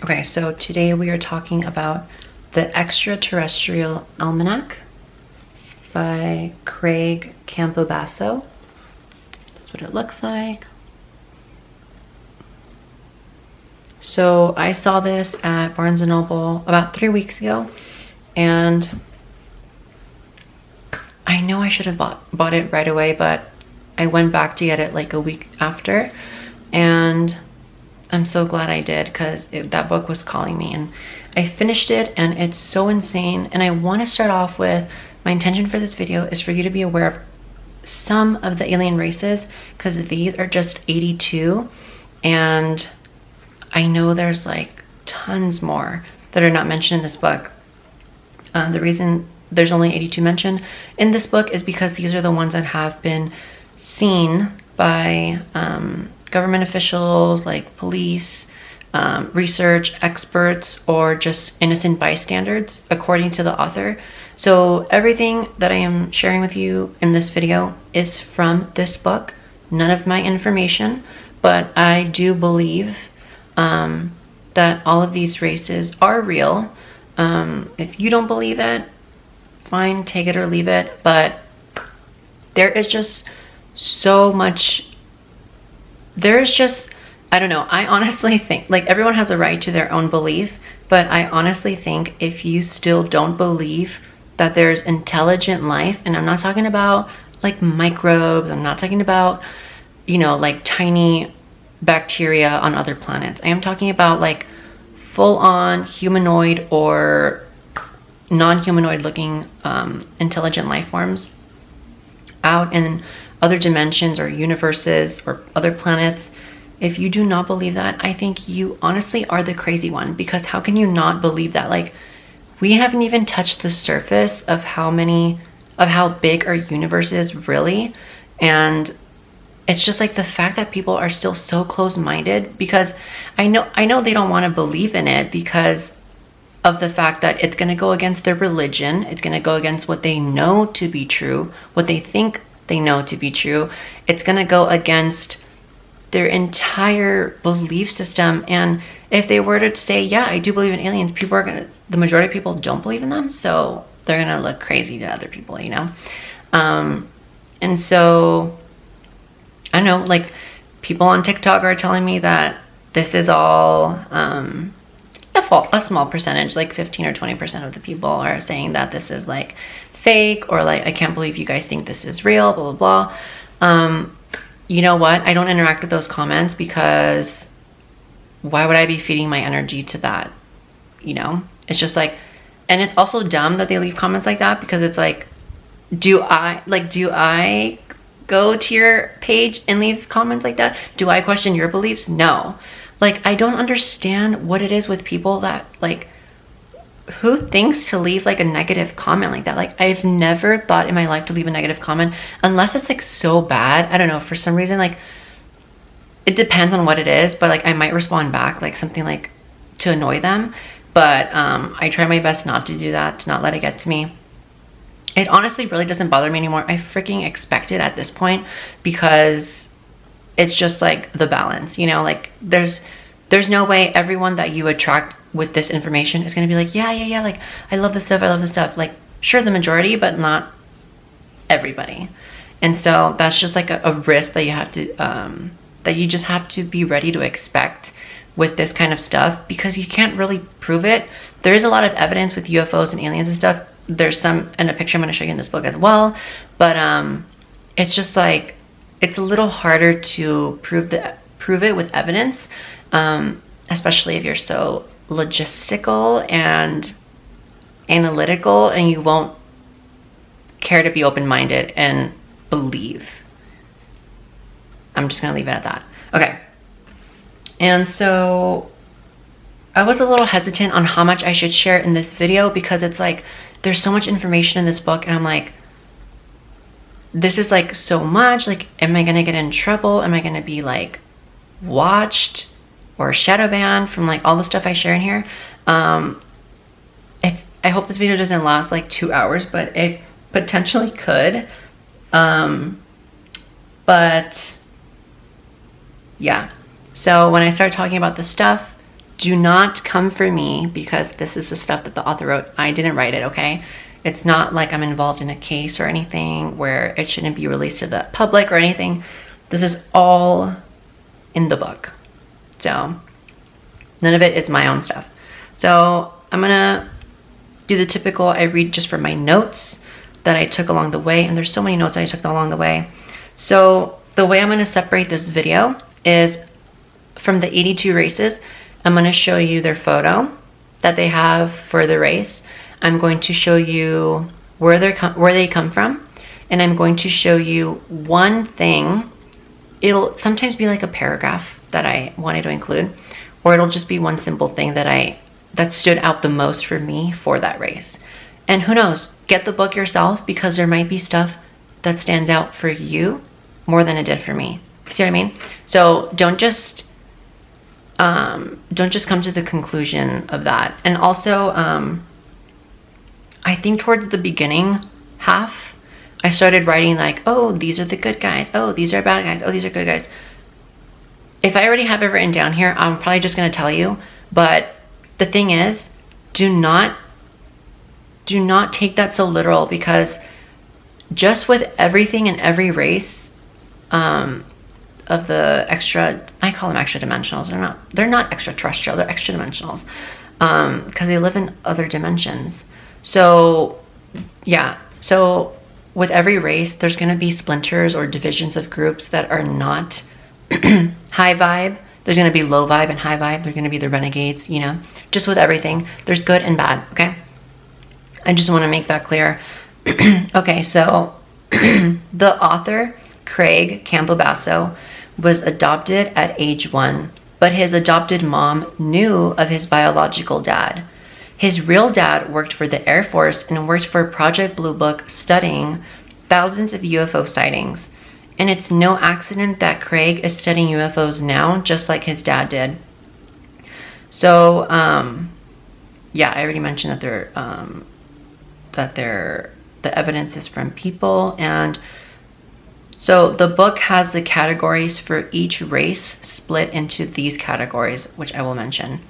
Okay, so today we are talking about the Extraterrestrial Almanac by Craig Campobasso. That's what it looks like. So I saw this at Barnes & Noble about 3 weeks ago, and I know I should have bought it right away, but I went back to get it like a week after, and I'm so glad I did, because that book was calling me, and I finished it, and it's so insane. And I want to start off with, my intention for this video is for you to be aware of some of the alien races, because these are just 82, and I know there's like tons more that are not mentioned in this book. The reason there's only 82 mentioned in this book is because these are the ones that have been seen by government officials, like police, research experts, or just innocent bystanders, according to the author. So everything that I am sharing with you in this video is from this book, none of my information, but I do believe that all of these races are real. If you don't believe it, fine, take it or leave it, but there is just so much. There is just, I don't know, I honestly think, like, everyone has a right to their own belief, but I honestly think if you still don't believe that there's intelligent life, and I'm not talking about like microbes, I'm not talking about, you know, like tiny bacteria on other planets. I am talking about like full-on humanoid or non-humanoid looking intelligent life forms out in other dimensions or universes or other planets. If you do not believe that, I think you honestly are the crazy one, because how can you not believe that? Like, we haven't even touched the surface of how big our universe is really. And it's just like the fact that people are still so close-minded, because I know they don't want to believe in it because of the fact that it's going to go against their religion. It's going to go against what they know to be true, what they think they know to be true. It's going to go against their entire belief system. And if they were to say, yeah, I do believe in aliens, the majority of people don't believe in them, so they're going to look crazy to other people, you know? And so I know, like, people on TikTok are telling me that this is all a small percentage, like 15 or 20% of the people are saying that this is like fake, or like, I can't believe you guys think this is real, blah, blah, blah. You know what? I don't interact with those comments, because why would I be feeding my energy to that? You know, it's just like, and it's also dumb that they leave comments like that, because it's like, do I go to your page and leave comments like that? Do I question your beliefs? No. Like, I don't understand what it is with people that, like, who thinks to leave like a negative comment like that. Like, I've never thought in my life to leave a negative comment unless it's like so bad. I don't know, for some reason, like, it depends on what it is, but like I might respond back like something like to annoy them, but I try my best not to do that, to not let it get to me. It honestly really doesn't bother me anymore. I freaking expect it at this point, because it's just like the balance, you know? Like, there's no way everyone that you attract with this information is going to be like, yeah, like, I love this stuff. Like, sure, the majority, but not everybody. And so that's just like a risk that you have to, that you just have to be ready to expect with this kind of stuff, because you can't really prove it. There is a lot of evidence with UFOs and aliens and stuff. There's some in a picture I'm going to show you in this book as well, but it's just like, it's a little harder to prove it with evidence, especially if you're so logistical and analytical, and you won't care to be open-minded and believe. I'm just gonna leave it at that. Okay. And so I was a little hesitant on how much I should share in this video, because it's like, there's so much information in this book, and I'm like, this is like so much. Like, am I gonna get in trouble? Am I gonna be like watched or shadow banned from like all the stuff I share in here? I hope this video doesn't last like 2 hours, but it potentially could. But yeah, so when I start talking about this stuff, do not come for me because this is the stuff that the author wrote. I didn't write it, okay? It's not like I'm involved in a case or anything where it shouldn't be released to the public or anything. This is all in the book. So none of it is my own stuff. So I'm gonna do the typical, I read just for my notes that I took along the way. And there's so many notes I took along the way. So the way I'm gonna separate this video is from the 82 races, I'm going to show you their photo that they have for the race. I'm going to show you where they come from, and I'm going to show you one thing. It'll sometimes be like a paragraph that I wanted to include, or it'll just be one simple thing that stood out the most for me for that race. And who knows, get the book yourself, because there might be stuff that stands out for you more than it did for me. See what I mean? So don't just come to the conclusion of that. And also, I think towards the beginning half, I started writing like, oh, these are the good guys. Oh, these are bad guys. Oh, these are good guys. If I already have it written down here, I'm probably just going to tell you. But the thing is, do not take that so literal, because just with everything in every race, of the I call them extra dimensionals. They're not extraterrestrial, they're extra dimensionals. Because they live in other dimensions. So yeah, so with every race, there's gonna be splinters or divisions of groups that are not high vibe. There's gonna be low vibe and high vibe. They're gonna be the renegades, you know, just with everything. There's good and bad, okay? I just wanna make that clear. Okay, so the author, Craig Campobasso, was adopted at age 1, but his adopted mom knew of his biological dad. His real dad worked for the Air Force and worked for Project Blue Book, studying thousands of UFO sightings. And it's no accident that Craig is studying UFOs now, just like his dad did. So, yeah, I already mentioned that the evidence is from people. And so the book has the categories for each race split into these categories, which I will mention: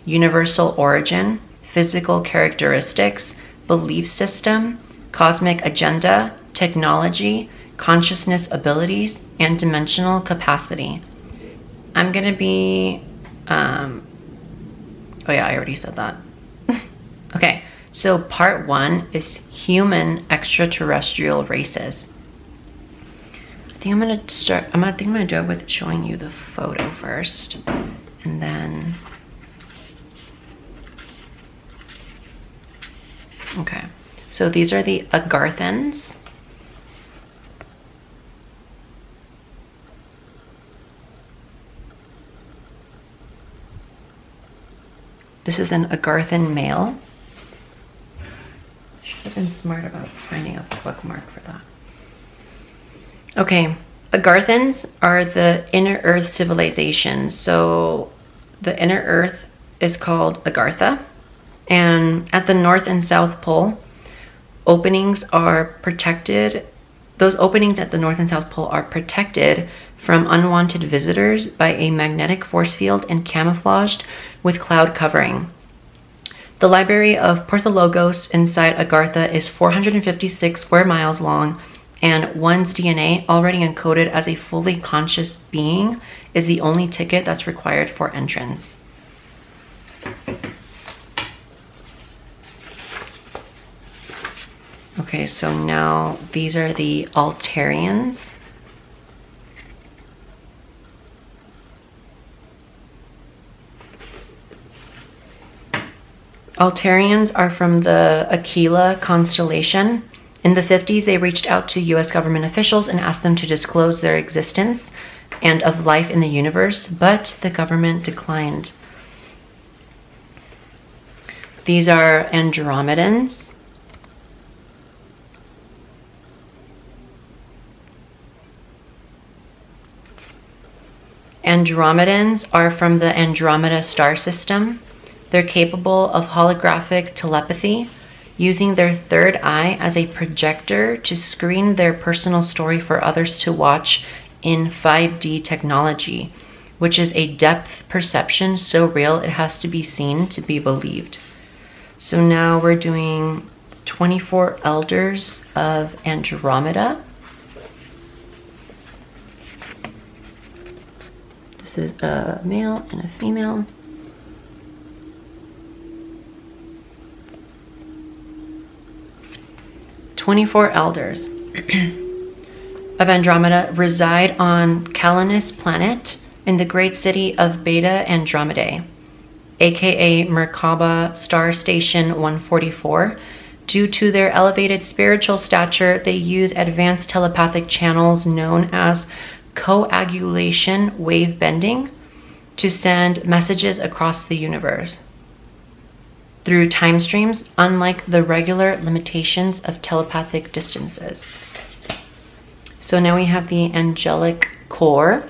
universal origin, physical characteristics, belief system, cosmic agenda, technology, consciousness abilities, and dimensional capacity. I'm gonna be, oh yeah, I already said that. Okay, so part 1 is human extraterrestrial races. I think I'm gonna do it with showing you the photo first, and then, okay. So these are the Agarthans. This is an Agarthan male. Should have been smart about finding a bookmark for that. Okay, Agarthans are the inner earth civilization. So the inner earth is called Agartha. And at the North and South Pole, openings are protected. Those openings at the North and South Pole are protected from unwanted visitors by a magnetic force field and camouflaged with cloud covering. The library of Porthologos inside Agartha is 456 square miles long, and one's DNA, already encoded as a fully conscious being, is the only ticket that's required for entrance. Okay, so now these are the Altarians. Altarians are from the Aquila constellation. In the 50s, they reached out to US government officials and asked them to disclose their existence and of life in the universe, but the government declined. These are Andromedans. Andromedans are from the Andromeda star system. They're capable of holographic telepathy, using their third eye as a projector to screen their personal story for others to watch in 5D technology. which is a depth perception so real it has to be seen to be believed. So now we're doing 24 elders of Andromeda. This is a male and a female. "24 elders of Andromeda reside on Calanus planet in the great city of Beta Andromedae, aka Merkaba Star Station 144. Due to their elevated spiritual stature, they use advanced telepathic channels known as coagulation wave bending to send messages across the universe through time streams, unlike the regular limitations of telepathic distances." So now we have the angelic core.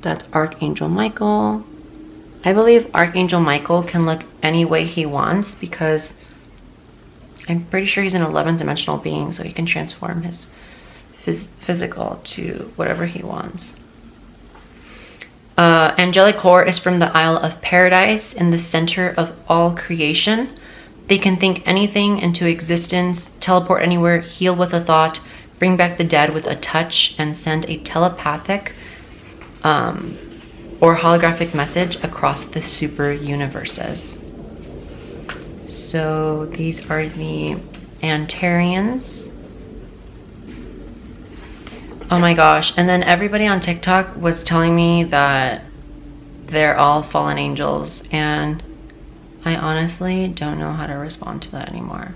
That's Archangel Michael. I believe Archangel Michael can look any way he wants because I'm pretty sure he's an 11th dimensional being, so he can transform his physical to whatever he wants. Angelic core is from the Isle of Paradise in the center of all creation. They can think anything into existence, teleport anywhere, heal with a thought, bring back the dead with a touch, and send a telepathic or holographic message across the super universes. So these are the Antarians. Oh my gosh. And then everybody on TikTok was telling me that they're all fallen angels, and I honestly don't know how to respond to that anymore.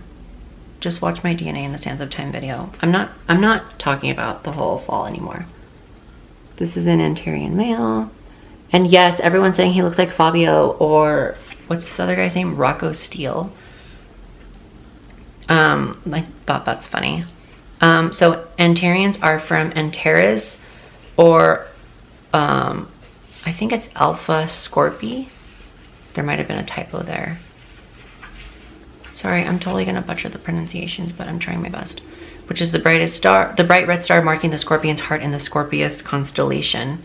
Just watch my DNA in the Sands of Time video. I'm not talking about the whole fall anymore. This is an Antarian male. And yes, everyone's saying he looks like Fabio, or what's this other guy's name? Rocco Steele. I thought that's funny. So Antarians are from Antares, or I think it's Alpha Scorpii. There might have been a typo there. Sorry, I'm totally gonna butcher the pronunciations, but I'm trying my best. Which is the brightest star, the bright red star marking the Scorpion's heart in the Scorpius constellation.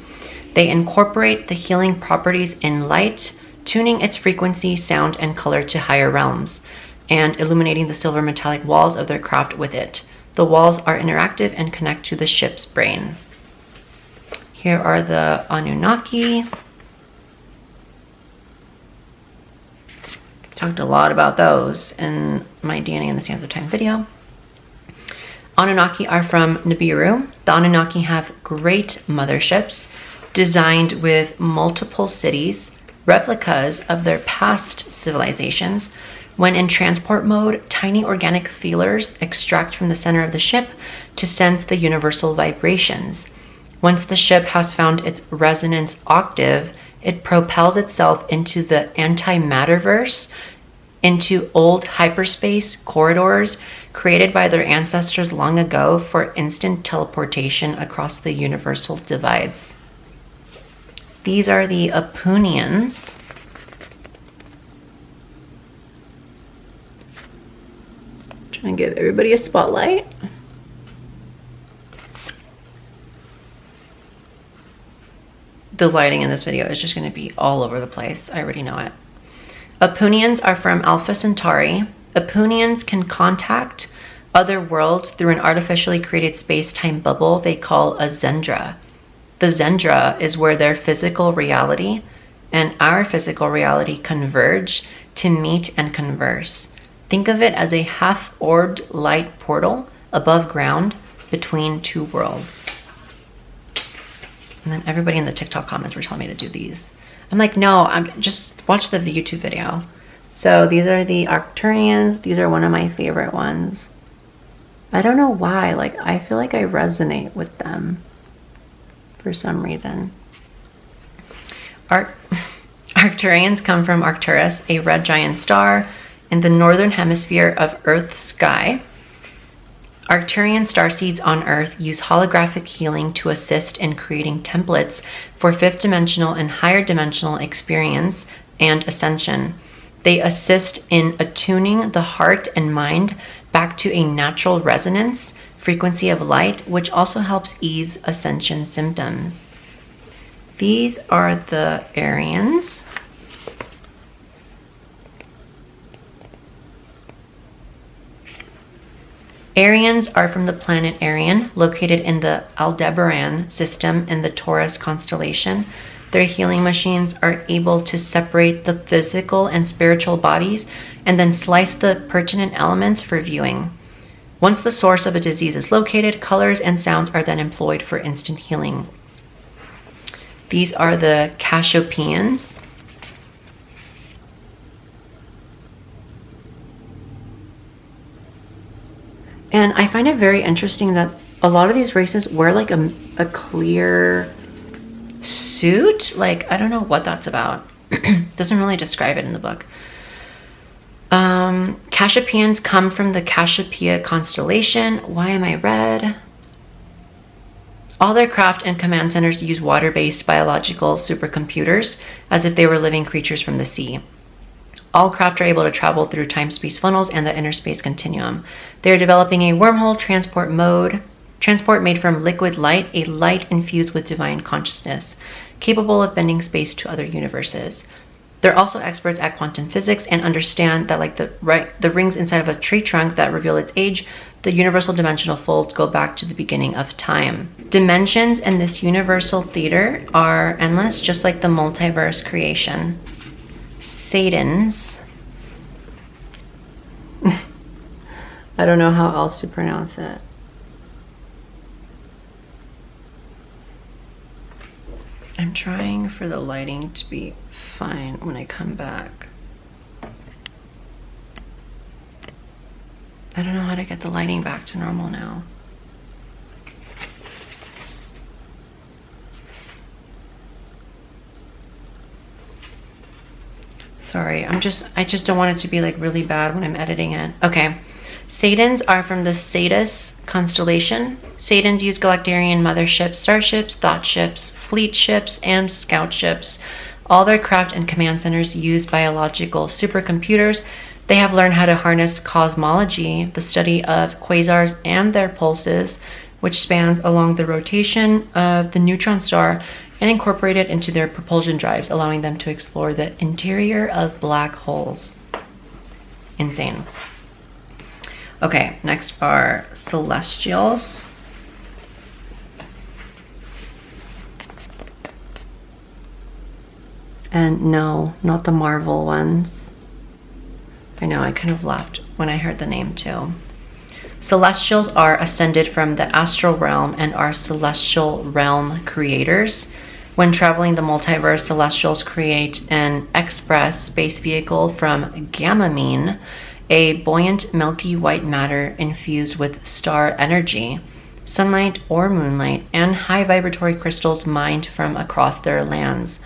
They incorporate the healing properties in light, tuning its frequency, sound, and color to higher realms, and illuminating the silver metallic walls of their craft with it. The walls are interactive and connect to the ship's brain. Here are the Anunnaki. Talked a lot about those in my DNA in the Sands of Time video. Anunnaki are from Nibiru. The Anunnaki have great motherships designed with multiple cities, replicas of their past civilizations. When in transport mode, tiny organic feelers extract from the center of the ship to sense the universal vibrations. Once the ship has found its resonance octave, it propels itself into the antimatterverse, into old hyperspace corridors created by their ancestors long ago for instant teleportation across the universal divides. These are the Apunians. Trying to give everybody a spotlight. The lighting in this video is just going to be all over the place. I already know it. Apunians are from Alpha Centauri. Apunians can contact other worlds through an artificially created space-time bubble they call a Zendra. The Zendra is where their physical reality and our physical reality converge to meet and converse. Think of it as a half-orbed light portal above ground between two worlds. And then everybody in the TikTok comments were telling me to do these. I'm like, no, I'm just watch the YouTube video. So these are the Arcturians. These are one of my favorite ones. I don't know why, like I feel like I resonate with them for some reason. Arcturians come from Arcturus, a red giant star in the northern hemisphere of Earth's sky. Arcturian starseeds on Earth use holographic healing to assist in creating templates for fifth dimensional and higher dimensional experience and ascension. They assist in attuning the heart and mind back to a natural resonance frequency of light, which also helps ease ascension symptoms. These are the Aryans. Aryans are from the planet Arian, located in the Aldebaran system in the Taurus constellation. Their healing machines are able to separate the physical and spiritual bodies and then slice the pertinent elements for viewing. Once the source of a disease is located, colors and sounds are then employed for instant healing. These are the Cassiopeians. And I find it very interesting that a lot of these races wear like a clear suit. Like, I don't know what that's about. Doesn't really describe it in the book. Cassiopeians come from the Cassiopeia constellation. Why am I red? All their craft and command centers use water-based biological supercomputers as if they were living creatures from the sea. All craft are able to travel through time-space funnels and the inner space continuum. They are developing a wormhole transport made from liquid light, a light infused with divine consciousness, capable of bending space to other universes. They're also experts at quantum physics and understand that like the rings inside of a tree trunk that reveal its age, the universal dimensional folds go back to the beginning of time. Dimensions in this universal theater are endless, just like the multiverse creation. Satans. I don't know how else to pronounce it. I'm trying for the lighting to be fine when I come back. I don't know how to get the lighting back to normal now. Sorry, I just don't want it to be like really bad when I'm editing it. Okay, Satans are from the Cetus constellation. Satans use Galactarian motherships, starships, thought ships, fleet ships, and scout ships. All their craft and command centers use biological supercomputers. They have learned how to harness cosmology, the study of quasars and their pulses, which spans along the rotation of the neutron star, and incorporate it into their propulsion drives, allowing them to explore the interior of black holes. Insane. Okay, next are Celestials. And no, not the Marvel ones. I know, I kind of laughed when I heard the name too. Celestials are ascended from the astral realm and are celestial realm creators. When traveling the multiverse, Celestials create an express space vehicle from gamamine, a buoyant milky white matter infused with star energy, sunlight or moonlight, and high vibratory crystals mined from across their lands.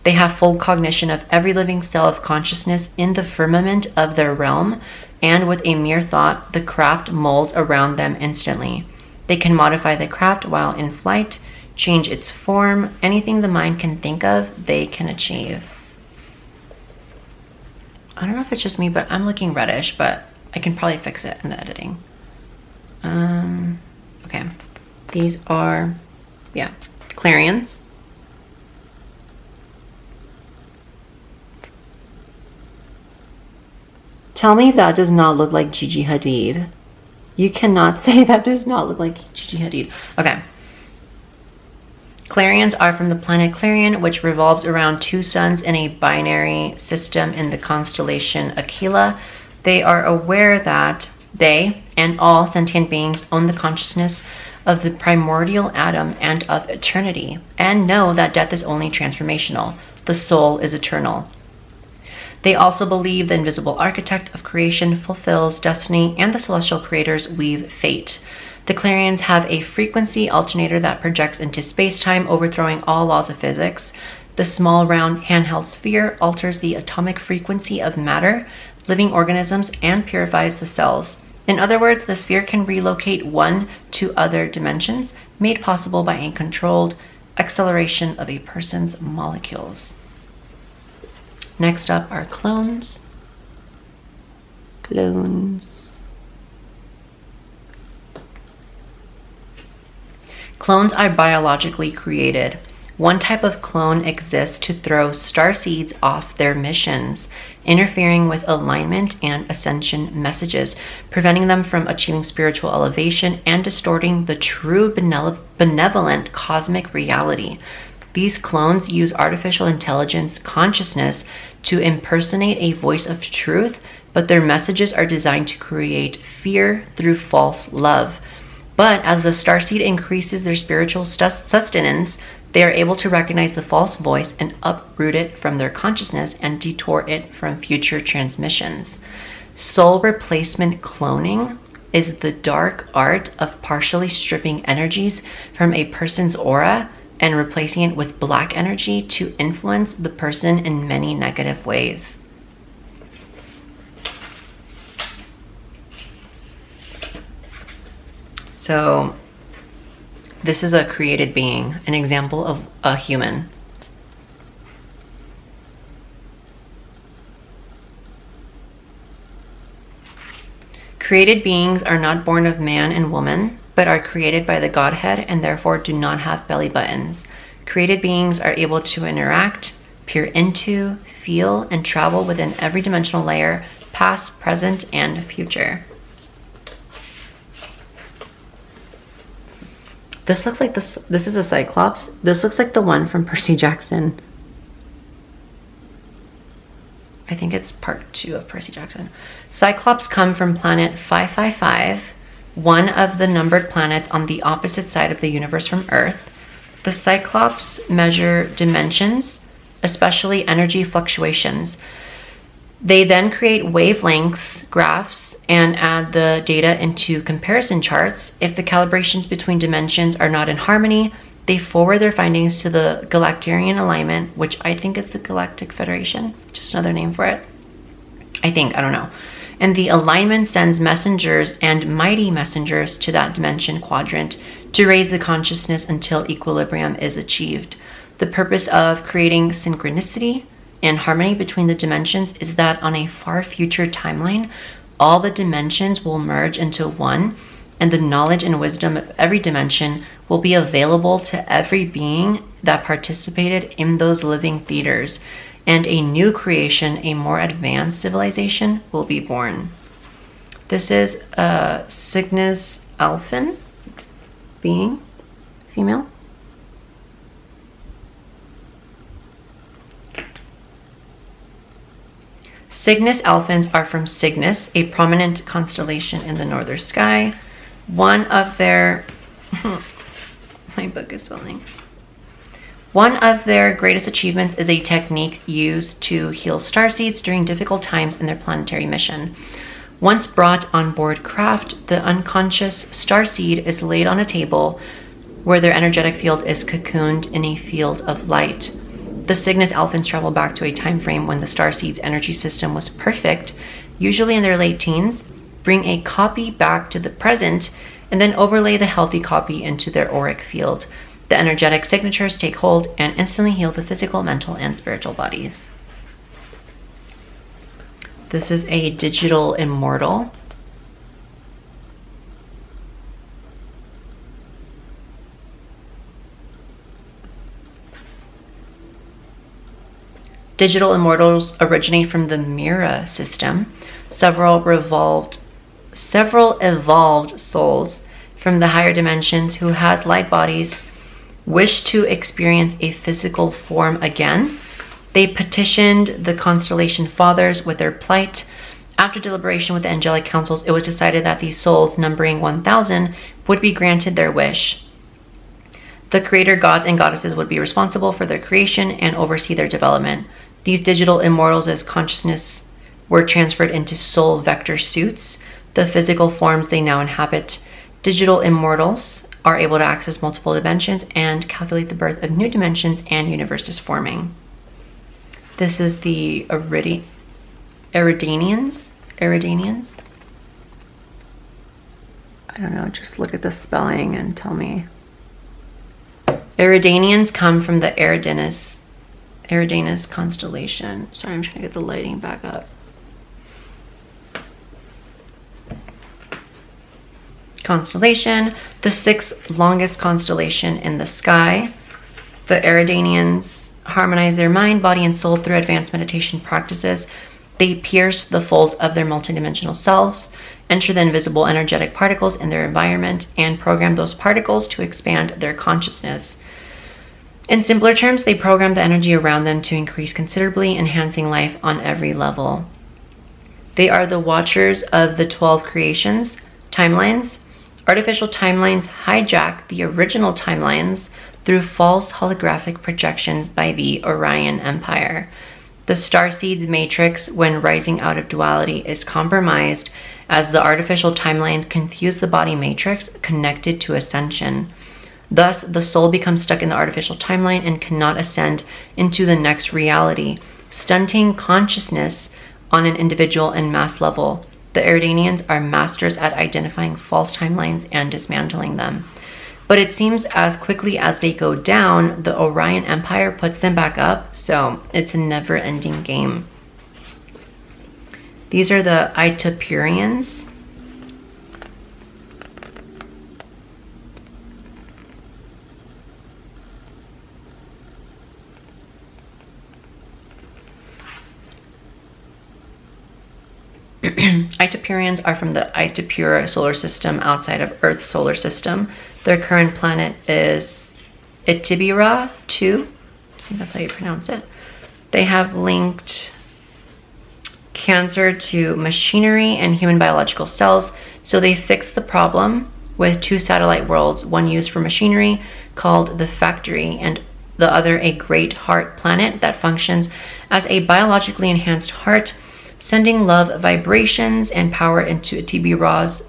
They have full cognition of every living cell of consciousness in the firmament of their realm, and with a mere thought, the craft molds around them instantly. They can modify the craft while in flight, change its form. Anything the mind can think of, they can achieve. I don't know if it's just me, but I'm looking reddish, but I can probably fix it in the editing. Okay. These are, yeah, Clarions. Tell me that does not look like Gigi Hadid. You cannot say that does not look like Gigi Hadid. Okay. Clarions are from the planet Clarion, which revolves around two suns in a binary system in the constellation Aquila. They are aware that they and all sentient beings own the consciousness of the primordial atom and of eternity, and know that death is only transformational. The soul is eternal. They also believe the invisible architect of creation fulfills destiny and the celestial creators weave fate. The Clarions have a frequency alternator that projects into space-time, overthrowing all laws of physics. The small, round, handheld sphere alters the atomic frequency of matter, living organisms, and purifies the cells. In other words, the sphere can relocate one to other dimensions, made possible by a controlled acceleration of a person's molecules. Next up are clones. Clones. Clones are biologically created. One type of clone exists to throw starseeds off their missions, interfering with alignment and ascension messages, preventing them from achieving spiritual elevation and distorting the true benevolent cosmic reality. These clones use artificial intelligence consciousness to impersonate a voice of truth, but their messages are designed to create fear through false love. But as the starseed increases their spiritual sustenance, they are able to recognize the false voice and uproot it from their consciousness and detour it from future transmissions. Soul replacement cloning is the dark art of partially stripping energies from a person's aura and replacing it with black energy to influence the person in many negative ways. So this is a created being, an example of a human. Created beings are not born of man and woman, but are created by the Godhead and therefore do not have belly buttons. Created beings are able to interact, peer into, feel, and travel within every dimensional layer, past, present, and future. This looks like this is a Cyclops. This looks like the one from Percy Jackson. I think it's part 2 of Percy Jackson. Cyclops come from planet 555, one of the numbered planets on the opposite side of the universe from Earth. The Cyclops measure dimensions, especially energy fluctuations. They then create wavelength graphs and add the data into comparison charts. If the calibrations between dimensions are not in harmony, they forward their findings to the Galactarian alignment, which I think is the Galactic Federation, just another name for it. I don't know. And the alignment sends messengers and mighty messengers to that dimension quadrant to raise the consciousness until equilibrium is achieved. The purpose of creating synchronicity and harmony between the dimensions is that on a far future timeline, all the dimensions will merge into one, and the knowledge and wisdom of every dimension will be available to every being that participated in those living theaters, and a new creation, a more advanced civilization, will be born. This is a Cygnus Alphen being, female. Cygnus Alphans are from Cygnus, a prominent constellation in the northern sky. One of their my book is spelling. One of their greatest achievements is a technique used to heal starseeds during difficult times in their planetary mission. Once brought on board craft, the unconscious starseed is laid on a table where their energetic field is cocooned in a field of light. The Cygnus Alphans travel back to a time frame when the starseed's energy system was perfect, usually in their late teens, bring a copy back to the present, and then overlay the healthy copy into their auric field. The energetic signatures take hold and instantly heal the physical, mental, and spiritual bodies. This is a digital immortal. Digital immortals originate from the Mira system. Several evolved souls from the higher dimensions who had light bodies wished to experience a physical form again. They petitioned the constellation fathers with their plight. After deliberation with the angelic councils, it was decided that these souls, numbering 1,000, would be granted their wish. The creator gods and goddesses would be responsible for their creation and oversee their development. These digital immortals as consciousness were transferred into soul vector suits, the physical forms they now inhabit. Digital immortals are able to access multiple dimensions and calculate the birth of new dimensions and universes forming. This is the Eridanians. I don't know, just look at the spelling and tell me. Eridanians come from the Eridanus constellation. Sorry, I'm trying to get the lighting back up. constellation, the 6th longest constellation in the sky. The Eridanians harmonize their mind, body, and soul through advanced meditation practices. They pierce the folds of their multidimensional selves, enter the invisible energetic particles in their environment, and program those particles to expand their consciousness. In simpler terms, they program the energy around them to increase considerably, enhancing life on every level. They are the watchers of the 12 creations, timelines. Artificial timelines hijack the original timelines through false holographic projections by the Orion Empire. The starseed's matrix, when rising out of duality, is compromised as the artificial timelines confuse the body matrix connected to ascension. Thus, the soul becomes stuck in the artificial timeline and cannot ascend into the next reality, stunting consciousness on an individual and mass level. The Eridanians are masters at identifying false timelines and dismantling them. But it seems as quickly as they go down, the Orion Empire puts them back up, so it's a never-ending game. These are the Itapurians. Itapurians are from the Itapura solar system outside of Earth's solar system. Their current planet is Itibira 2. I think that's how you pronounce it. They have linked cancer to machinery and human biological cells, so they fixed the problem with 2 satellite worlds, one used for machinery called the Factory, and the other a great heart planet that functions as a biologically enhanced heart, sending love vibrations and power into Itibira's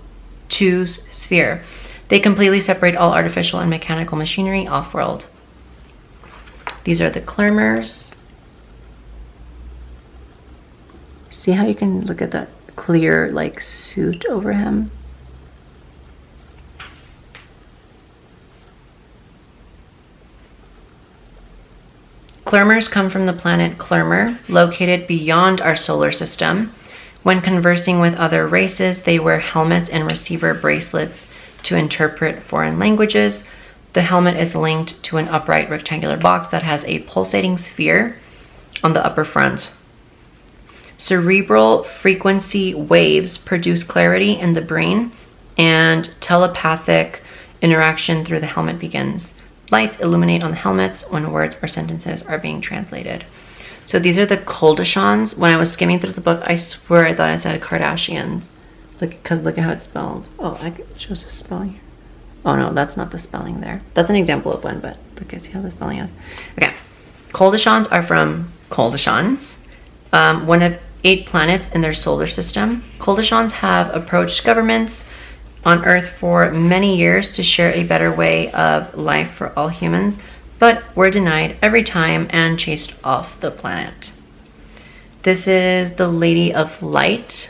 2's sphere. They completely separate all artificial and mechanical machinery off-world. These are the Clermers. See how you can look at that clear like suit over him? Clermers come from the planet Clermer, located beyond our solar system. When conversing with other races, they wear helmets and receiver bracelets to interpret foreign languages. The helmet is linked to an upright rectangular box that has a pulsating sphere on the upper front. Cerebral frequency waves produce clarity in the brain, and telepathic interaction through the helmet begins. Lights illuminate on the helmets when words or sentences are being translated. So these are the Koldashans. When I was skimming through the book, I swear I thought it said Kardashians. Look at how it's spelled. Oh, it shows the spelling here. Oh no, that's not the spelling there. That's an example of one, but look at see how the spelling is. Okay, Koldashans are from Koldashans, one of 8 planets in their solar system. Koldashans have approached governments on Earth for many years to share a better way of life for all humans, but were denied every time and chased off the planet. This is the Lady of Light.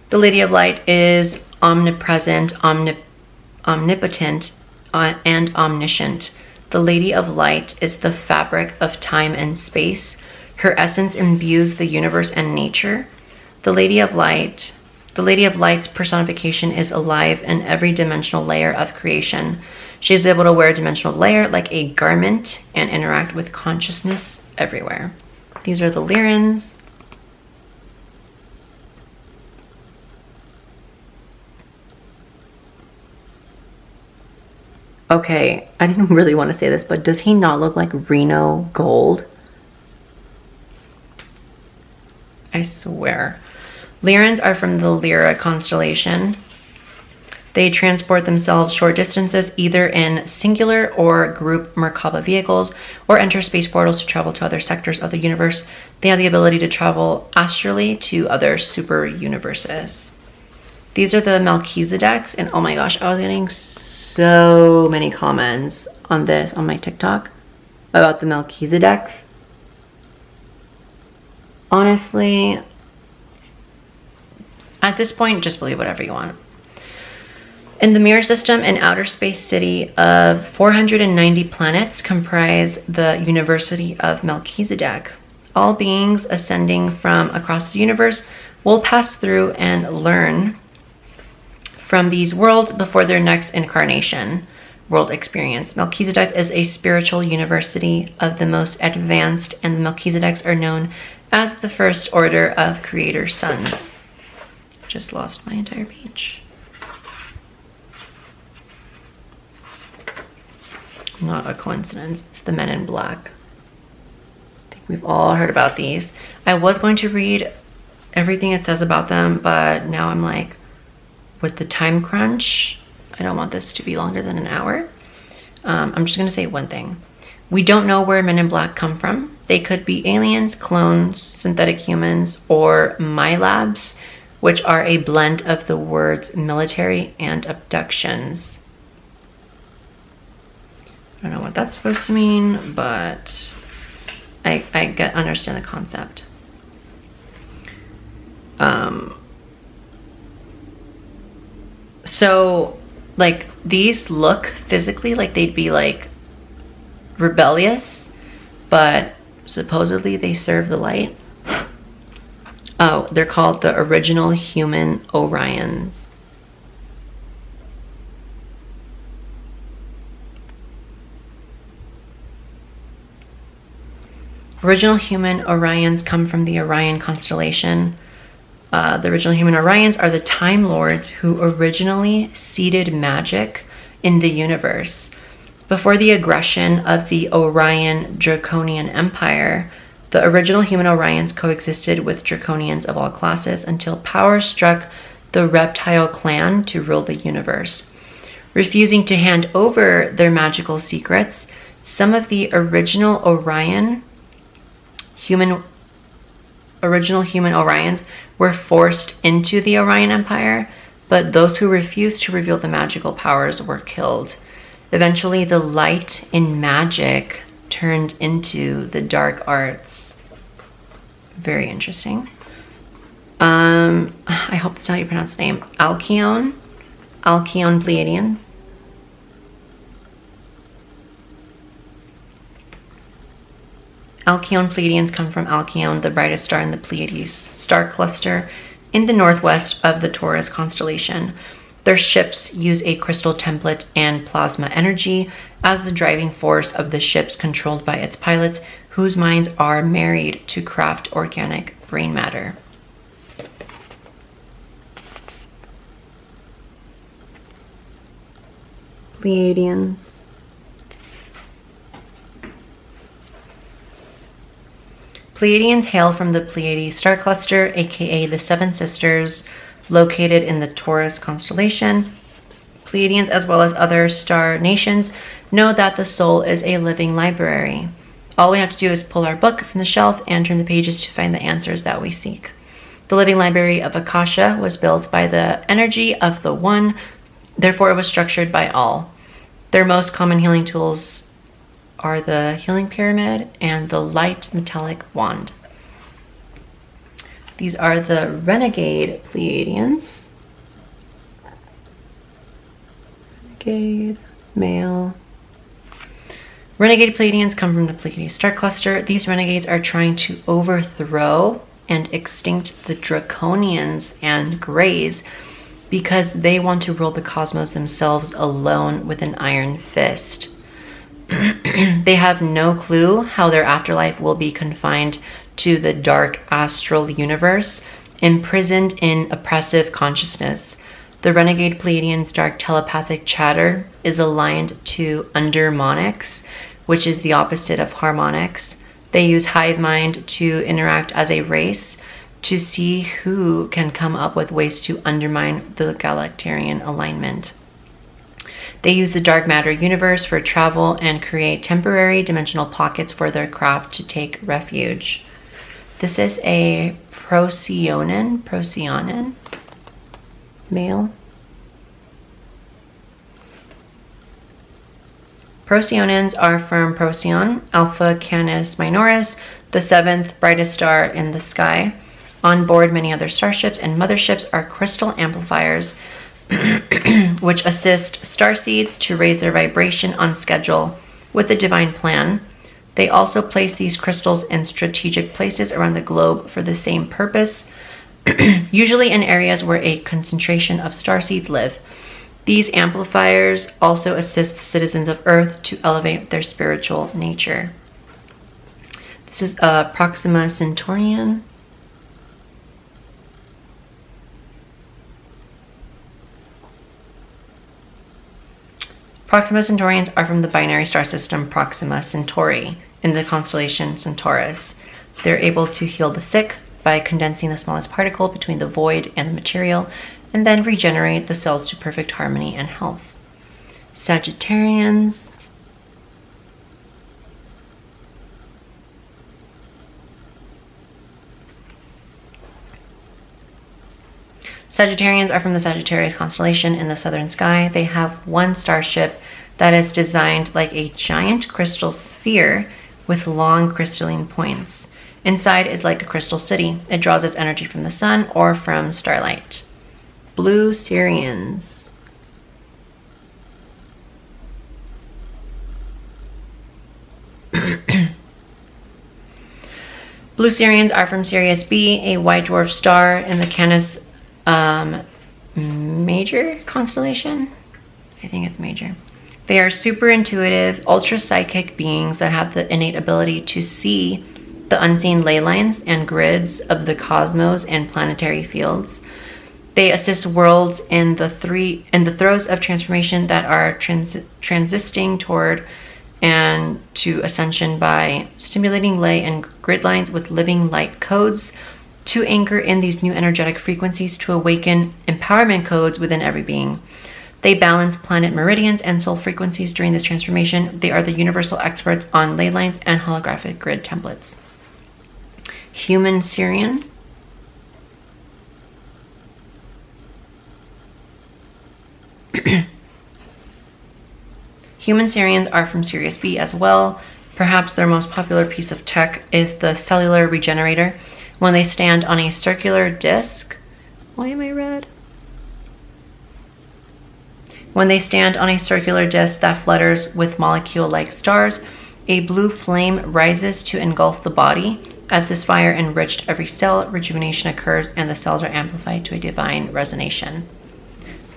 The Lady of Light is omnipresent, omnipotent, and omniscient. The Lady of Light is the fabric of time and space. Her essence imbues the universe and nature. The Lady of Light's personification is alive in every dimensional layer of creation. She is able to wear a dimensional layer like a garment and interact with consciousness everywhere. These are the Lyrans. Okay, I didn't really want to say this, but does he not look like Reno Gold? I swear. Lyrans are from the Lyra constellation. They transport themselves short distances either in singular or group Merkaba vehicles or enter space portals to travel to other sectors of the universe. They have the ability to travel astrally to other super universes. These are the Melchizedeks, and oh my gosh, I was getting so many comments on this on my TikTok about the Melchizedeks. Honestly, at this point, just believe whatever you want. In the Mirror System, an outer space city of 490 planets comprise the University of Melchizedek. All beings ascending from across the universe will pass through and learn from these worlds before their next incarnation world experience. Melchizedek is a spiritual university of the most advanced, and the Melchizedeks are known as the first order of creator sons. Just lost my entire page. Not a coincidence. It's the Men in Black. I think we've all heard about these. I was going to read everything it says about them, but now I'm like, with the time crunch, I don't want this to be longer than an hour. I'm just going to say one thing. We don't know where Men in Black come from. They could be aliens, clones, synthetic humans, or MyLabs, which are a blend of the words military and abductions. I don't know what that's supposed to mean, but I understand the concept. So like these look physically like they'd be like rebellious, but supposedly they serve the light. Oh, they're called the original human Orions. Original human Orions come from the Orion constellation. The original human Orions are the Time Lords who originally seeded magic in the universe. Before the aggression of the Orion Draconian Empire, the original human Orions coexisted with Draconians of all classes until power struck the reptile clan to rule the universe. Refusing to hand over their magical secrets, some of the original human Orions were forced into the Orion Empire, but those who refused to reveal the magical powers were killed. Eventually, the light in magic turned into the dark arts. Very interesting. I hope that's how you pronounce the name. Alcyone Pleiadians. Alcyone Pleiadians come from Alcyone, the brightest star in the Pleiades star cluster in the northwest of the Taurus constellation. Their ships use a crystal template and plasma energy as the driving force of the ships, controlled by its pilots, whose minds are married to craft organic brain matter. Pleiadians. Pleiadians hail from the Pleiades star cluster, aka the Seven Sisters, located in the Taurus constellation. Pleiadians, as well as other star nations, know that the soul is a living library. All we have to do is pull our book from the shelf and turn the pages to find the answers that we seek. The living library of Akasha was built by the energy of the One, therefore it was structured by all. Their most common healing tools are the healing pyramid and the light metallic wand. These are the renegade Pleiadians. Renegade, male. Renegade Pleiadians come from the Pleiades star cluster. These renegades are trying to overthrow and extinct the Draconians and Greys because they want to rule the cosmos themselves alone with an iron fist. They have no clue how their afterlife will be confined to the dark astral universe, imprisoned in oppressive consciousness. The renegade Pleiadians' dark telepathic chatter is aligned to undermonics, which is the opposite of harmonics. They use hive mind to interact as a race to see who can come up with ways to undermine the Galactarian alignment. They use the dark matter universe for travel and create temporary dimensional pockets for their craft to take refuge. This is a Procyon, male. Procyonans are from Procyon, Alpha Canis Minoris, the seventh brightest star in the sky. On board many other starships and motherships are crystal amplifiers which assist starseeds to raise their vibration on schedule with the divine plan. They also place these crystals in strategic places around the globe for the same purpose, usually in areas where a concentration of starseeds live. These amplifiers also assist citizens of Earth to elevate their spiritual nature. This is Proxima Centaurian. Proxima Centaurians are from the binary star system Proxima Centauri in the constellation Centaurus. They're able to heal the sick by condensing the smallest particle between the void and the material, and then regenerate the cells to perfect harmony and health. Sagittarians. Sagittarians are from the Sagittarius constellation in the southern sky. They have one starship that is designed like a giant crystal sphere with long crystalline points. Inside is like a crystal city. It draws its energy from the sun or from starlight. Blue Sirians. Blue Sirians are from Sirius B, a white dwarf star in the Canis Major constellation. I think it's Major. They are super intuitive, ultra psychic beings that have the innate ability to see the unseen ley lines and grids of the cosmos and planetary fields. They assist worlds in the throes of transformation that are transiting toward and to ascension by stimulating ley and grid lines with living light codes to anchor in these new energetic frequencies to awaken empowerment codes within every being. They balance planet meridians and soul frequencies during this transformation. They are the universal experts on ley lines and holographic grid templates. Human Sirian. Human Sirians are from Sirius B as well. Perhaps their most popular piece of tech is the cellular regenerator. When they stand on a circular disc, why am I red? When they stand on a circular disc that flutters with molecule-like stars, a blue flame rises to engulf the body. As this fire enriched every cell, rejuvenation occurs and the cells are amplified to a divine resonation.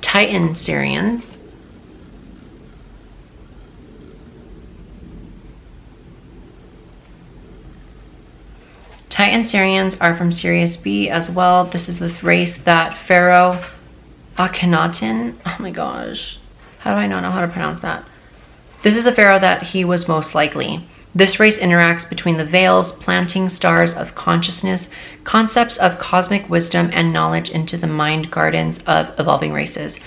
Titan Sirians. Titan Sirians are from Sirius B as well. This is the race that Pharaoh Akhenaten, oh my gosh, how do I not know how to pronounce that? This is the pharaoh that he was most likely. This race interacts between the veils, planting stars of consciousness, concepts of cosmic wisdom and knowledge into the mind gardens of evolving races.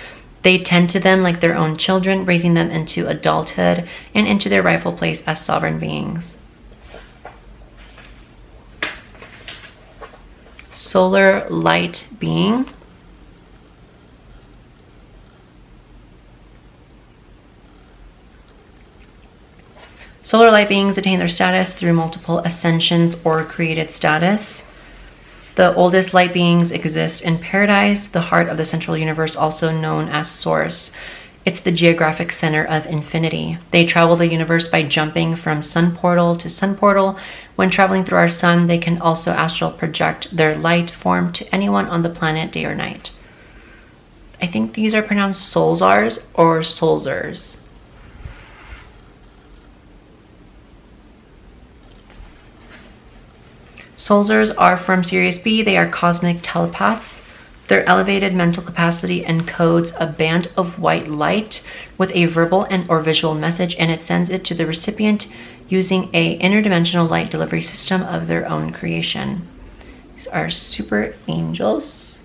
They tend to them like their own children, raising them into adulthood and into their rightful place as sovereign beings. Solar light being. Solar light beings attain their status through multiple ascensions or created status. The oldest light beings exist in paradise, the heart of the central universe, also known as Source. It's the geographic center of infinity. They travel the universe by jumping from sun portal to sun portal. When traveling through our sun, they can also astral project their light form to anyone on the planet, day or night. I think these are pronounced Solzars or Solzers. Solzers are from Sirius B. They are cosmic telepaths. Their elevated mental capacity encodes a band of white light with a verbal or visual message, and it sends it to the recipient using a interdimensional light delivery system of their own creation. These are super angels.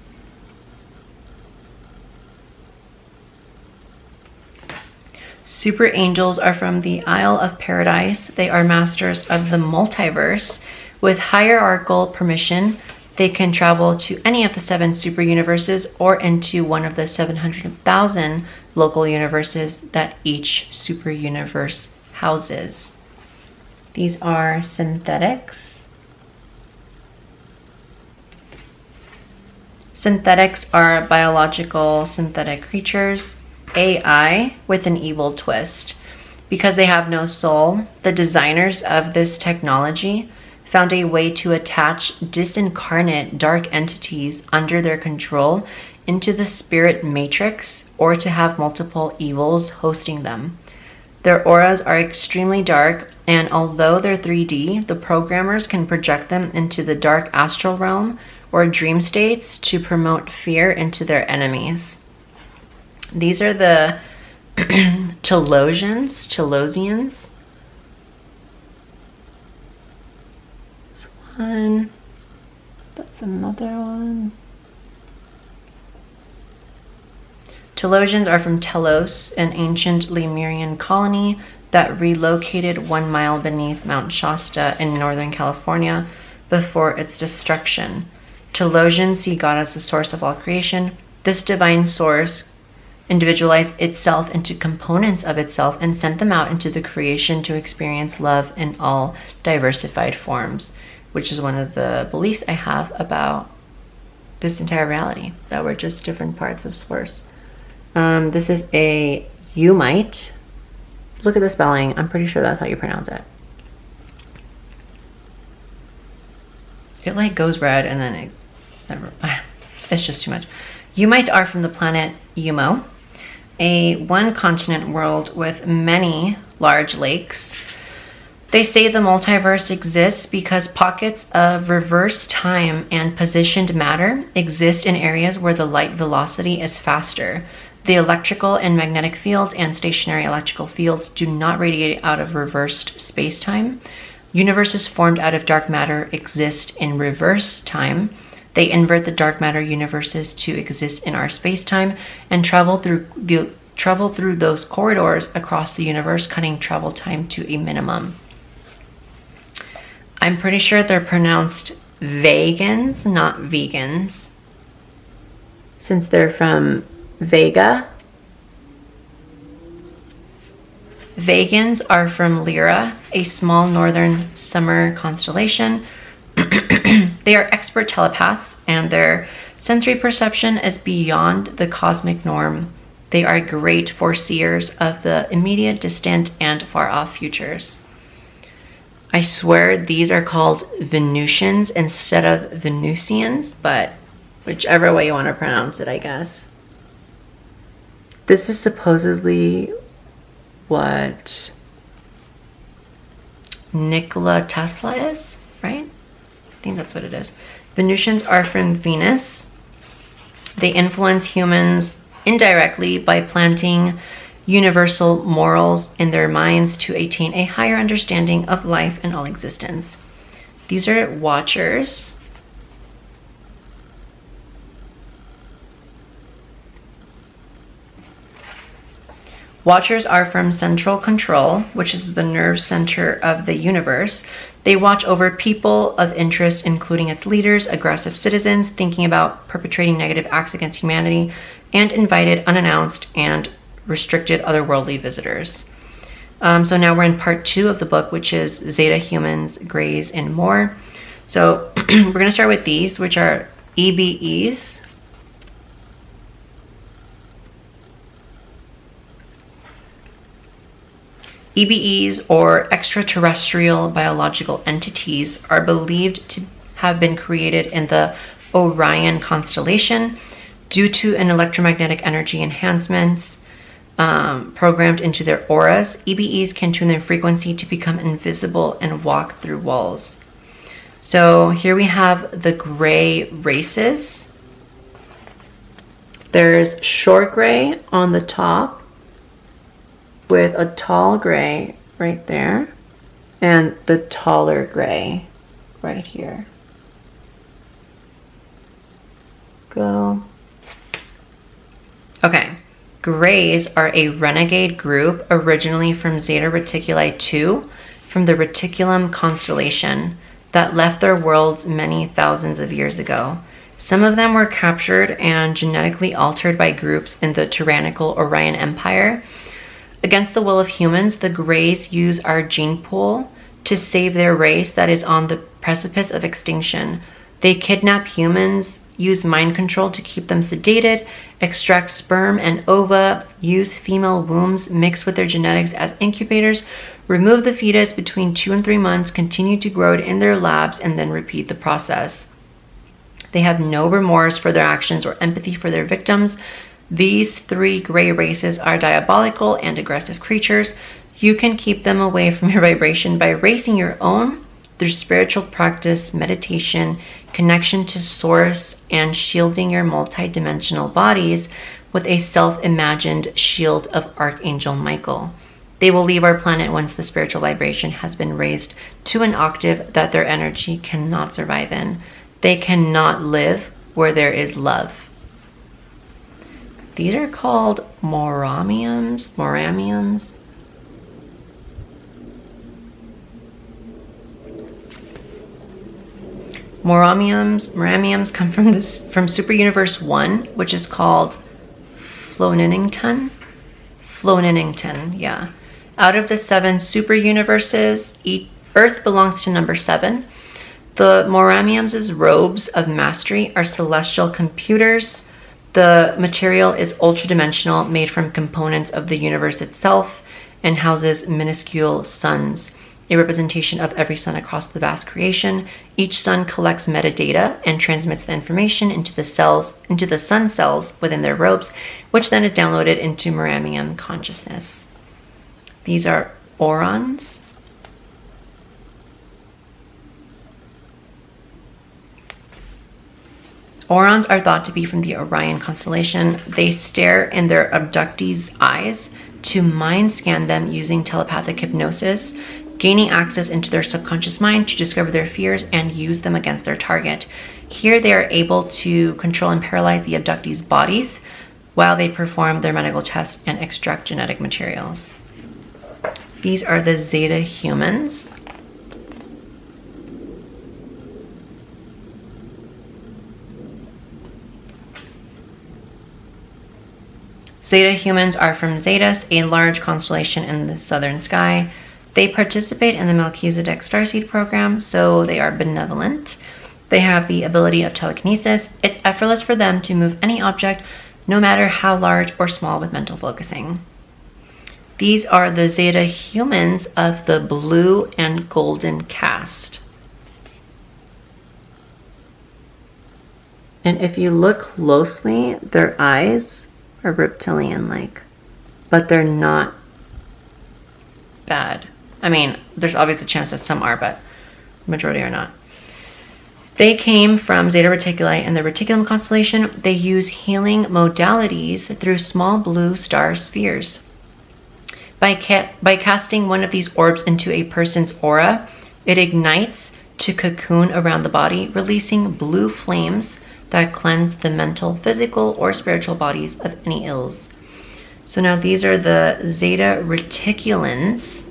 Super angels are from the Isle of Paradise. They are masters of the multiverse. With hierarchical permission, they can travel to any of the 7 super universes or into one of the 700,000 local universes that each super universe houses. These are synthetics. Synthetics are biological synthetic creatures, AI with an evil twist. Because they have no soul, the designers of this technology found a way to attach disincarnate dark entities under their control into the spirit matrix, or to have multiple evils hosting them. Their auras are extremely dark, and although they're 3D, the programmers can project them into the dark astral realm or dream states to promote fear into their enemies. These are the Telosians. That's one. That's another one. Telosians are from Telos, an ancient Lemurian colony that relocated 1 mile beneath Mount Shasta in Northern California before its destruction. Telosians see God as the source of all creation. This divine source individualized itself into components of itself and sent them out into the creation to experience love in all diversified forms, which is one of the beliefs I have about this entire reality, that we're just different parts of source. This is a Umite. Look at the spelling. I'm pretty sure that's how you pronounce it. It like goes red and then it's just too much. Umites are from the planet Umo, a one-continent world with many large lakes. They say the multiverse exists because pockets of reverse time and positioned matter exist in areas where the light velocity is faster. The electrical and magnetic fields and stationary electrical fields do not radiate out of reversed space-time. Universes formed out of dark matter exist in reverse time. They invert the dark matter universes to exist in our space-time and travel through those corridors across the universe, cutting travel time to a minimum. I'm pretty sure they're pronounced vegans, not vegans, since they're from Vega. Vegans are from Lyra, a small northern summer constellation. They are expert telepaths, and their sensory perception is beyond the cosmic norm. They are great foreseers of the immediate, distant, and far-off futures. I swear these are called Venusians instead of Venusians, but whichever way you want to pronounce it, I guess. This is supposedly what Nikola Tesla is, right? I think that's what it is. Venusians are from Venus. They influence humans indirectly by planting universal morals in their minds to attain a higher understanding of life and all existence. These are Watchers. Watchers are from Central Control, which is the nerve center of the universe. They watch over people of interest, including its leaders, aggressive citizens, thinking about perpetrating negative acts against humanity, and invited, unannounced, and restricted otherworldly visitors. So now we're in part 2 of the book, which is Zeta, Humans, Greys, and More. So we're going to start with these, which are EBEs. EBEs, or extraterrestrial biological entities, are believed to have been created in the Orion constellation due to an electromagnetic energy enhancements programmed into their auras. EBEs can tune their frequency to become invisible and walk through walls. So here we have the gray races. There's short gray on the top, with a tall gray right there, and the taller gray right here. Go. Okay, Greys are a renegade group originally from Zeta Reticuli 2, from the Reticulum constellation, that left their worlds many thousands of years ago. Some of them were captured and genetically altered by groups in the tyrannical Orion Empire. Against the will of humans, the Greys use our gene pool to save their race that is on the precipice of extinction. They kidnap humans use mind control to keep them sedated, extract sperm and ova, use female wombs mixed with their genetics as incubators, remove the fetus between 2 and 3 months, continue to grow it in their labs, and then repeat the process. They have no remorse for their actions or empathy for their victims. These 3 gray races are diabolical and aggressive creatures. You can keep them away from your vibration by raising your own through spiritual practice, meditation, connection to source, and shielding your multidimensional bodies with a self-imagined shield of Archangel Michael. They will leave our planet once the spiritual vibration has been raised to an octave that their energy cannot survive in. They cannot live where there is love. These are called moramiums. Moramiums come from Super Universe 1, which is called Floninington, yeah. Out of the 7 super universes, Earth belongs to number 7. The Moramiums' robes of mastery are celestial computers. The material is ultra-dimensional, made from components of the universe itself, and houses minuscule suns, a representation of every sun across the vast creation. Each sun collects metadata and transmits the information into the sun cells within their robes, which then is downloaded into Moramium consciousness. These are Orons. Orons are thought to be from the Orion constellation. They stare in their abductees' eyes to mind scan them using telepathic hypnosis, gaining access into their subconscious mind to discover their fears and use them against their target. Here they are able to control and paralyze the abductees' bodies while they perform their medical tests and extract genetic materials. These are the Zeta humans. Zeta humans are from Zetas, a large constellation in the southern sky. They participate in the Melchizedek Starseed program, so they are benevolent. They have the ability of telekinesis. It's effortless for them to move any object, no matter how large or small, with mental focusing. These are the Zeta humans of the blue and golden caste. And if you look closely, their eyes are reptilian-like, but they're not bad. I mean, there's obviously a chance that some are, but majority are not. They came from Zeta Reticuli and the Reticulum constellation. They use healing modalities through small blue star spheres. By casting one of these orbs into a person's aura, it ignites to cocoon around the body, releasing blue flames that cleanse the mental, physical, or spiritual bodies of any ills. So now these are the Zeta Reticulans.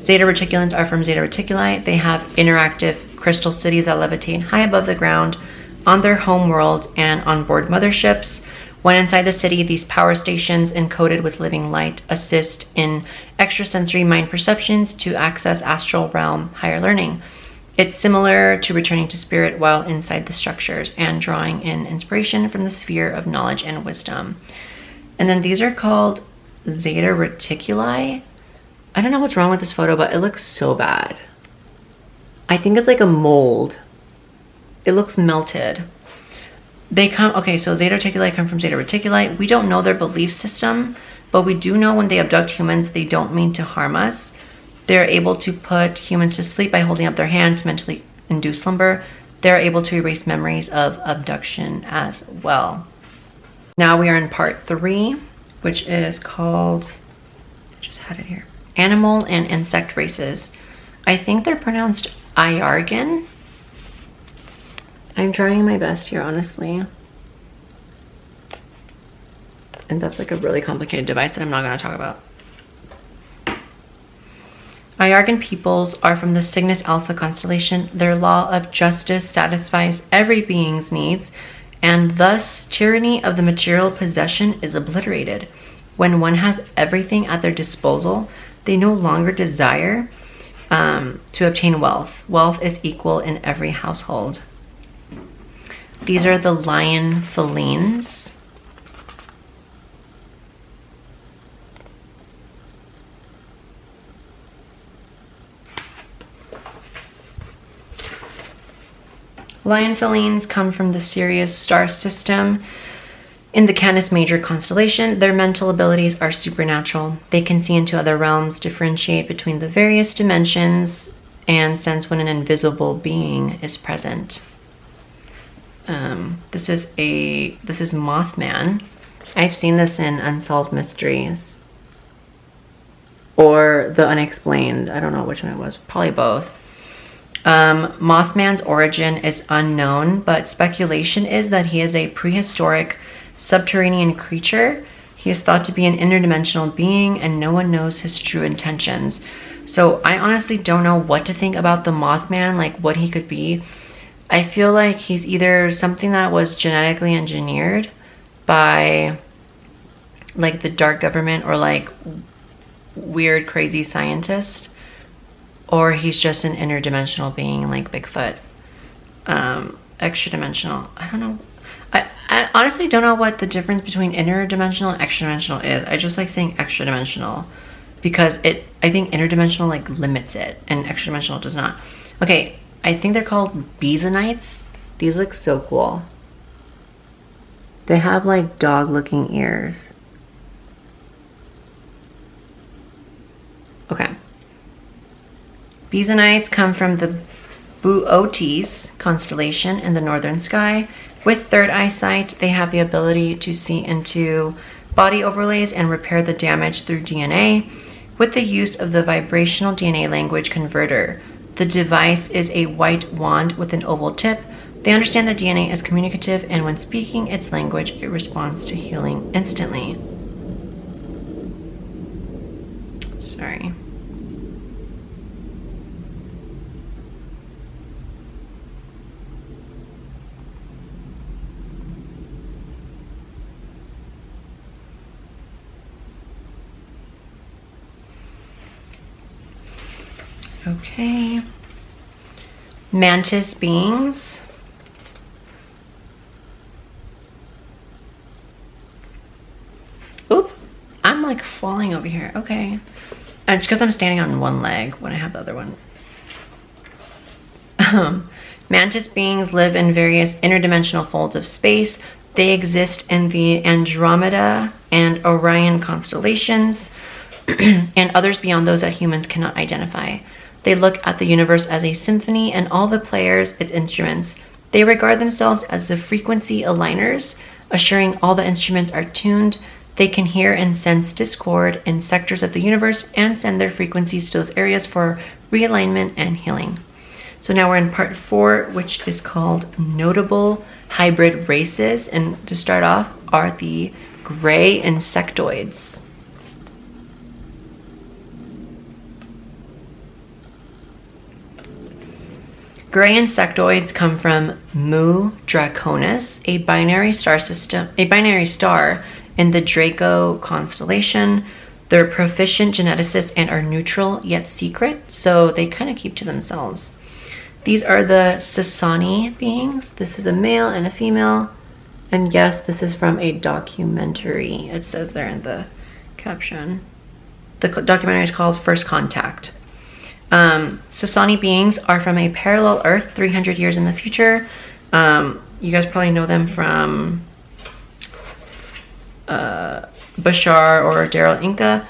Zeta Reticulans are from Zeta Reticuli. They have interactive crystal cities that levitate high above the ground on their home world and on board motherships. When inside the city, these power stations encoded with living light assist in extrasensory mind perceptions to access astral realm higher learning. It's similar to returning to spirit while inside the structures and drawing in inspiration from the sphere of knowledge and wisdom. And then these are called Zeta Reticuli. I don't know what's wrong with this photo, but it looks so bad. I think it's like a mold. It looks melted. They come, okay, so Zeta Reticuli come from Zeta Reticuli. We don't know their belief system, but we do know when they abduct humans, they don't mean to harm us. They're able to put humans to sleep by holding up their hand to mentally induce slumber. They're able to erase memories of abduction as well. Now we are in part 3, which is called, I just had it here, Animal and Insect Races. I think they're pronounced Iargan. I'm trying my best here, honestly. And that's like a really complicated device that I'm not going to talk about. Iargan peoples are from the Cygnus Alpha constellation. Their law of justice satisfies every being's needs, and thus tyranny of the material possession is obliterated. When one has everything at their disposal, they no longer desire to obtain wealth. Wealth is equal in every household. These are the lion felines. Lion felines come from the Sirius star system in the Canis Major constellation. Their mental abilities are supernatural. They can see into other realms, differentiate between the various dimensions, and sense when an invisible being is present. This is Mothman. I've seen this in Unsolved Mysteries or The Unexplained. I don't know which one it was. Probably both. Mothman's origin is unknown, but speculation is that he is a prehistoric subterranean creature. He is thought to be an interdimensional being, and no one knows his true intentions. So I honestly don't know what to think about the Mothman, like what he could be. I feel like he's either something that was genetically engineered by like the dark government or like weird crazy scientist, or he's just an interdimensional being like Bigfoot. Extra dimensional. I don't know. I honestly don't know what the difference between interdimensional and extra dimensional is. I just like saying extra dimensional because I think interdimensional like limits it and extra dimensional does not. Okay, I think they're called Bisonites. These look so cool. They have like dog looking ears. Okay. Bisonites come from the Boötes constellation in the northern sky. With third eyesight, they have the ability to see into body overlays and repair the damage through DNA with the use of the vibrational DNA language converter. The device is a white wand with an oval tip. They understand that DNA is communicative, and when speaking its language, it responds to healing instantly. Sorry. Okay. Mantis beings. Oop, I'm like falling over here. Okay. And it's because I'm standing on one leg when I have the other one. Mantis beings live in various interdimensional folds of space. They exist in the Andromeda and Orion constellations and others beyond those that humans cannot identify. They look at the universe as a symphony and all the players its instruments. They regard themselves as the frequency aligners, assuring all the instruments are tuned. They can hear and sense discord in sectors of the universe and send their frequencies to those areas for realignment and healing. So now we're in part 4, which is called Notable Hybrid Races. And to start off are the gray insectoids. Gray insectoids come from Mu Draconis, a binary star in the Draco constellation. They're proficient geneticists and are neutral yet secret, so they kind of keep to themselves. These are the Sasani beings. This is a male and a female. And yes, this is from a documentary. It says there in the caption. The documentary is called First Contact. Sasani beings are from a parallel Earth 300 years in the future. You guys probably know them from Bashar or Daryl Inca.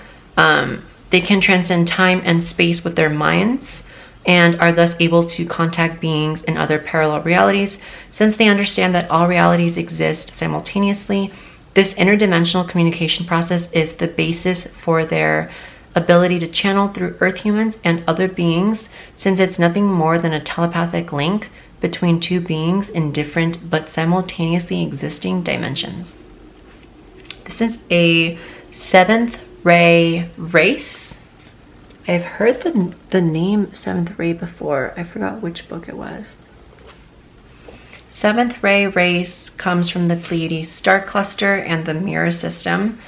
They can transcend time and space with their minds and are thus able to contact beings in other parallel realities. Since they understand that all realities exist simultaneously, this interdimensional communication process is the basis for their ability to channel through Earth humans and other beings, since it's nothing more than a telepathic link between two beings in different but simultaneously existing dimensions. This is a 7th ray race. I've heard the name 7th ray before. I forgot which book it was. 7th ray race comes from the Pleiades star cluster and the mirror system.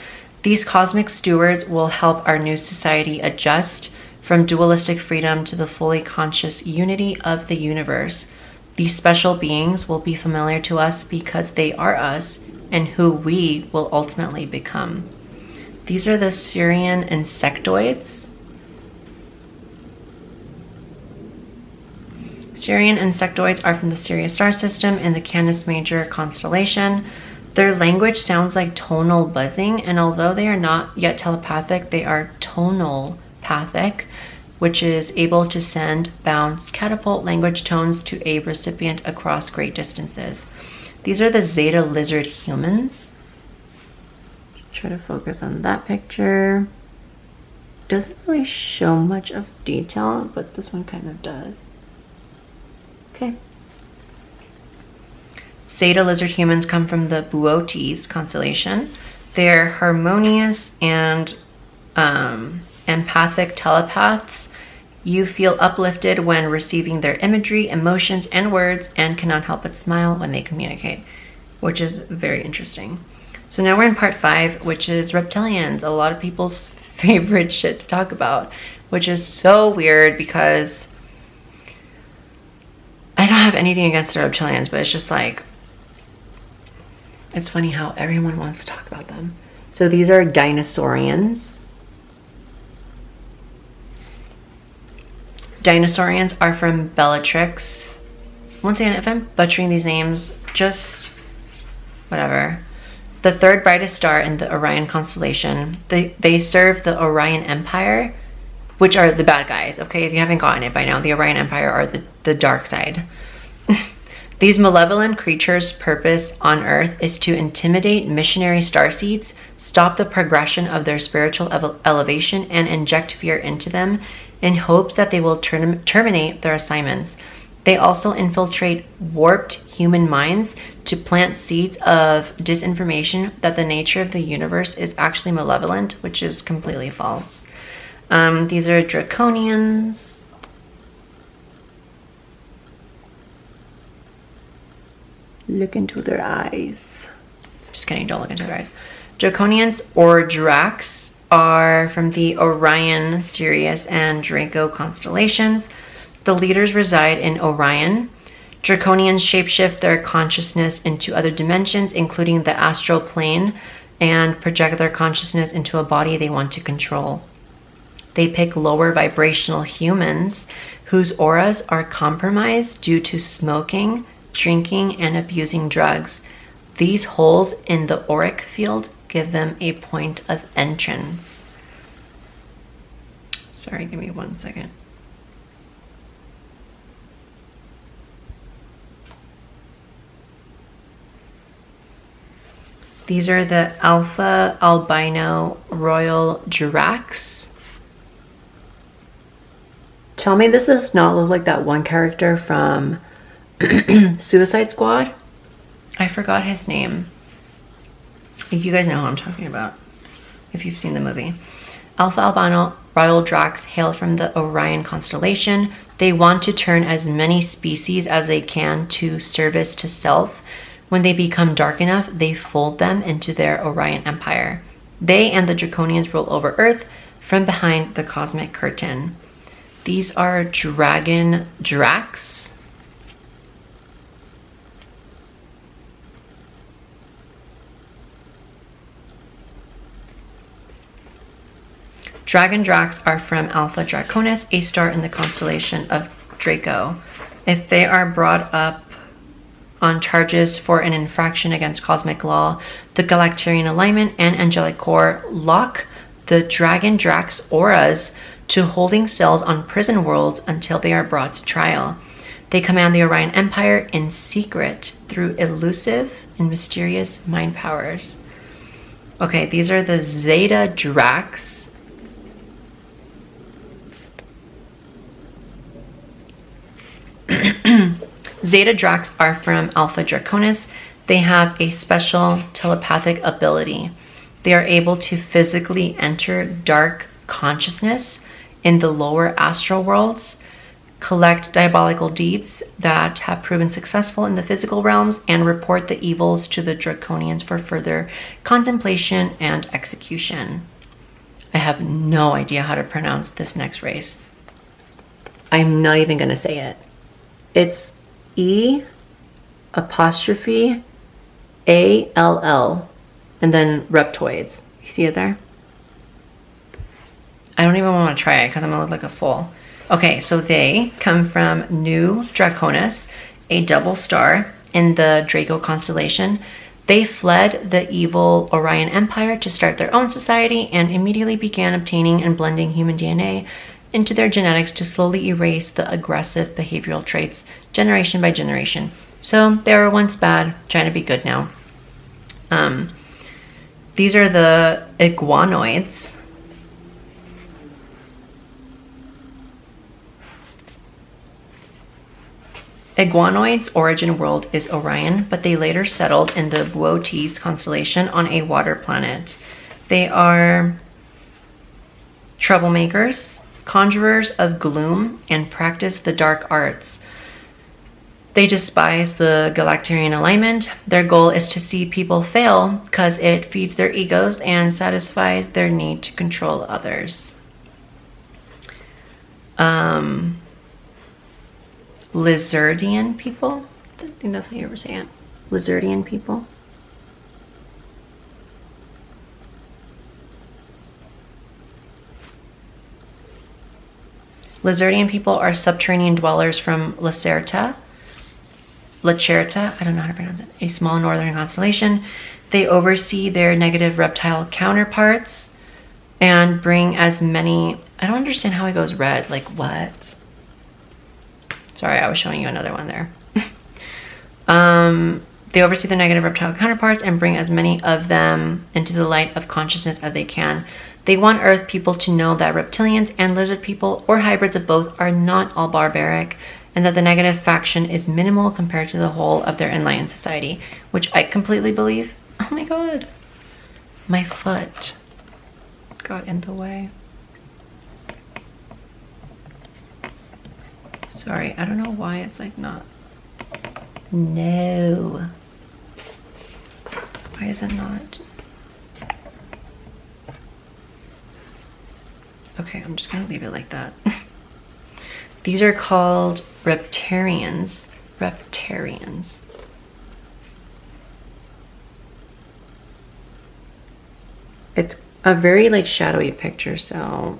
These cosmic stewards will help our new society adjust from dualistic freedom to the fully conscious unity of the universe. These special beings will be familiar to us because they are us and who we will ultimately become. These are the Syrian insectoids. Syrian insectoids are from the Sirius star system in the Canis Major constellation. Their language sounds like tonal buzzing, and although they are not yet telepathic, they are tonal-pathic, which is able to send, bounce, catapult language tones to a recipient across great distances. These are the Zeta lizard humans. Try to focus on that picture. Doesn't really show much of detail, but this one kind of does. Okay. Zeta lizard humans come from the Boötes constellation. They're harmonious and empathic telepaths. You feel uplifted when receiving their imagery, emotions, and words, and cannot help but smile when they communicate, which is very interesting. So now we're in part 5, which is reptilians, a lot of people's favorite shit to talk about, which is so weird because I don't have anything against the reptilians, but it's just like, it's funny how everyone wants to talk about them. So these are dinosaurians. Dinosaurians are from Bellatrix. Once again, if I'm butchering these names, just whatever. The third brightest star in the Orion constellation. They serve the Orion Empire, which are the bad guys, okay? If you haven't gotten it by now, the Orion Empire are the dark side. These malevolent creatures' purpose on Earth is to intimidate missionary starseeds, stop the progression of their spiritual elevation, and inject fear into them in hopes that they will terminate their assignments. They also infiltrate warped human minds to plant seeds of disinformation that the nature of the universe is actually malevolent, which is completely false. These are draconians. Look into their eyes. Just kidding, don't look into their eyes. Draconians or Dracs are from the Orion, Sirius, and Draco constellations. The leaders reside in Orion. Draconians shapeshift their consciousness into other dimensions, including the astral plane, and project their consciousness into a body they want to control. They pick lower vibrational humans whose auras are compromised due to smoking, drinking, and abusing drugs. These holes in the auric field give them a point of entrance. Sorry, give me 1 second. These are the Alpha Albino Royal Dracs. Tell me this does not look like that one character from Suicide Squad. I forgot his name. If you guys know who I'm talking about, if you've seen the movie. Alpha Albino Royal Dracs hail from the Orion constellation. They want to turn as many species as they can to service to self. When they become dark enough, they fold them into their Orion Empire. They and the Draconians rule over Earth from behind the cosmic curtain. These are Dragon Dracs. Dragon Dracs are from Alpha Draconis, a star in the constellation of Draco. If they are brought up on charges for an infraction against cosmic law, the Galactarian alignment, and angelic core, lock the Dragon Dracs auras to holding cells on prison worlds until they are brought to trial. They command the Orion Empire in secret through elusive and mysterious mind powers. Okay, these are the Zeta Dracs. Zeta Dracs are from Alpha Draconis. They have a special telepathic ability. They are able to physically enter dark consciousness in the lower astral worlds, collect diabolical deeds that have proven successful in the physical realms, and report the evils to the Draconians for further contemplation and execution. I have no idea how to pronounce this next race. I'm not even gonna say it. It's E''ALL and then reptoids. You see it there? I don't even want to try it because I'm gonna look like a fool. Okay, so they come from Nu Draconis, a double star in the Draco constellation. They fled the evil Orion Empire to start their own society and immediately began obtaining and blending human DNA into their genetics to slowly erase the aggressive behavioral traits generation by generation. So they were once bad, trying to be good now. These are the iguanoids. Iguanoids' origin world is Orion, but they later settled in the Boötes constellation on a water planet. They are troublemakers, conjurers of gloom, and practice the dark arts. They despise the Galactarian alignment. Their goal is to see people fail because it feeds their egos and satisfies their need to control others. Lizardian people? I think that's how you ever say it. Lizardian people. Lizardian people are subterranean dwellers from Lacerta, I don't know how to pronounce it, a small northern constellation. They oversee their negative reptile counterparts and bring as many, I don't understand how it goes red, like what? Sorry, I was showing you another one there. They oversee their negative reptile counterparts and bring as many of them into the light of consciousness as they can. They want Earth people to know that reptilians and lizard people, or hybrids of both, are not all barbaric, and that the negative faction is minimal compared to the whole of their enlightened society, which I completely believe. Oh my god. My foot got in the way. Sorry, I don't know why it's like not. No. Why is it not? Okay, I'm just gonna leave it like that. These are called Reptarians. Reptarians. It's a very like shadowy picture, so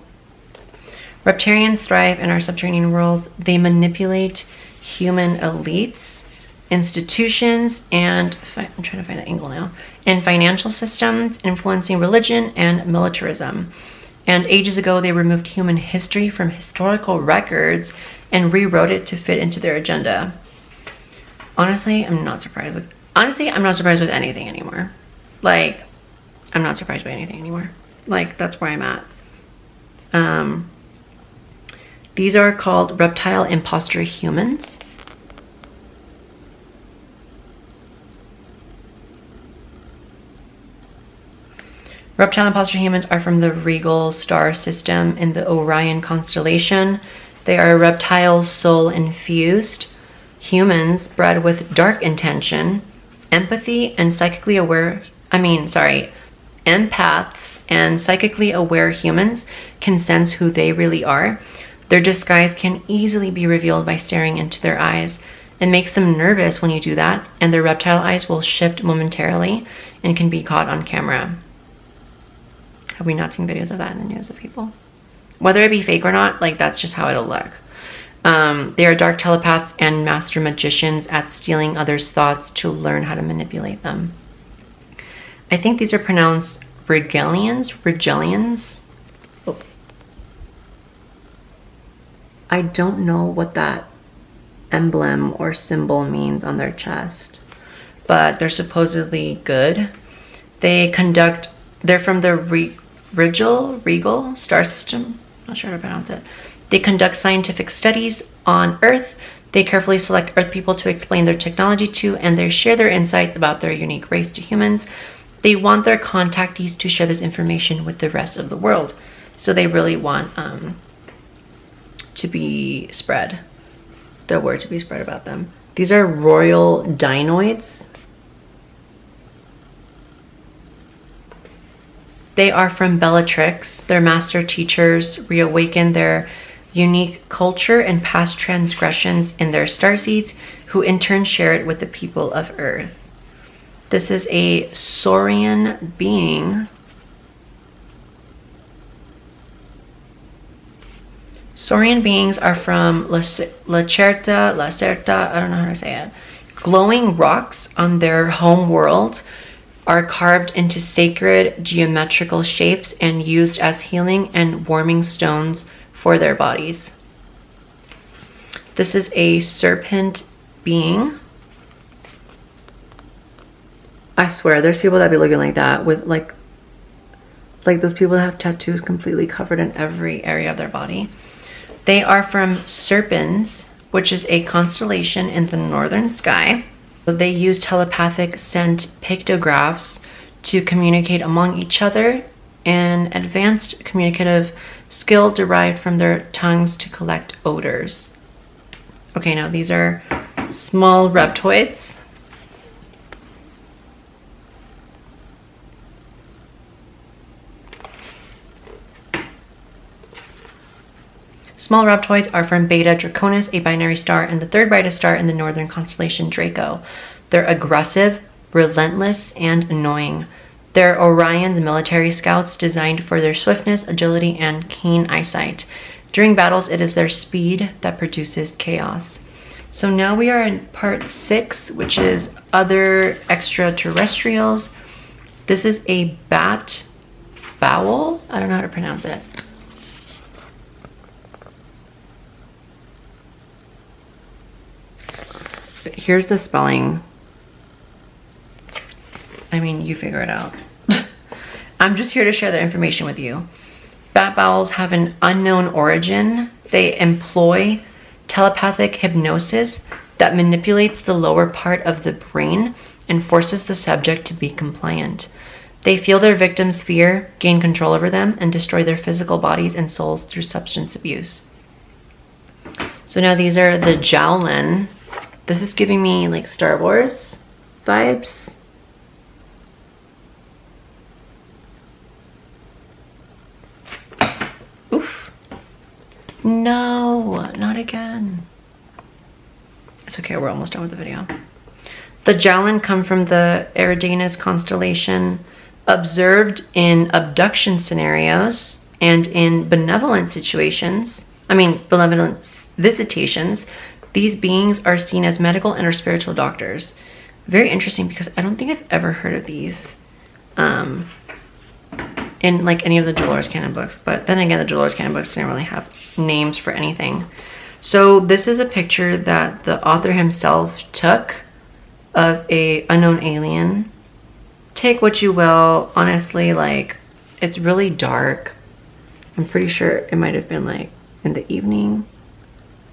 Reptarians thrive in our subterranean worlds. They manipulate human elites, institutions, and I'm trying to find the angle now, and financial systems, influencing religion and militarism. And ages ago, they removed human history from historical records and rewrote it to fit into their agenda. Honestly, I'm not surprised with anything anymore. Like, I'm not surprised by anything anymore. Like, that's where I'm at. These are called reptile imposter humans. Reptile imposter humans are from the Regal star system in the Orion constellation. They are reptile soul infused humans bred with dark intention, empathy, and psychically aware. Empaths and psychically aware humans can sense who they really are. Their disguise can easily be revealed by staring into their eyes. It makes them nervous when you do that, and their reptile eyes will shift momentarily and can be caught on camera. Have we not seen videos of that in the news of people? Whether it be fake or not, like that's just how it'll look. They are dark telepaths and master magicians at stealing others' thoughts to learn how to manipulate them. I think these are pronounced Regalians. Oh. I don't know what that emblem or symbol means on their chest, but they're supposedly good. They're from the Regal star system. Not sure how to pronounce it. They conduct scientific studies on Earth. They carefully select Earth people to explain their technology to, and they share their insights about their unique race to humans. They want their contactees to share this information with the rest of the world. So they really want to be spread. The word to be spread about them. These are royal dinoids. They are from Bellatrix. Their master teachers reawaken their unique culture and past transgressions in their starseeds, who in turn share it with the people of Earth. This is a Saurian being. Saurian beings are from Lacerta, I don't know how to say it. Glowing rocks on their home world are carved into sacred geometrical shapes and used as healing and warming stones for their bodies. This is a serpent being. I swear, there's people that be looking like that with like those people that have tattoos completely covered in every area of their body. They are from Serpens, which is a constellation in the northern sky. They use telepathic scent pictographs to communicate among each other, an advanced communicative skill derived from their tongues to collect odors. Okay, now these are small reptoids. Small reptoids are from Beta Draconis, a binary star, and the third brightest star in the northern constellation Draco. They're aggressive, relentless, and annoying. They're Orion's military scouts designed for their swiftness, agility, and keen eyesight. During battles, it is their speed that produces chaos. So now we are in part 6, which is other extraterrestrials. This is a bat bowel. I don't know how to pronounce it. Here's the spelling. I mean, you figure it out. I'm just here to share the information with you. Bat bowels have an unknown origin. They employ telepathic hypnosis that manipulates the lower part of the brain and forces the subject to be compliant. They feel their victims' fear, gain control over them, and destroy their physical bodies and souls through substance abuse. So now these are the Jowlin. This is giving me like Star Wars vibes. Oof. No, not again. It's okay, we're almost done with the video. The Jowlin come from the Eridanus constellation, observed in abduction scenarios and in benevolent visitations. These beings are seen as medical and or spiritual doctors. Very interesting, because I don't think I've ever heard of these in like any of the Dolores Cannon books. But then again, the Dolores Cannon books didn't really have names for anything. So this is a picture that the author himself took of a unknown alien. Take what you will. Honestly, like, it's really dark. I'm pretty sure it might have been like in the evening.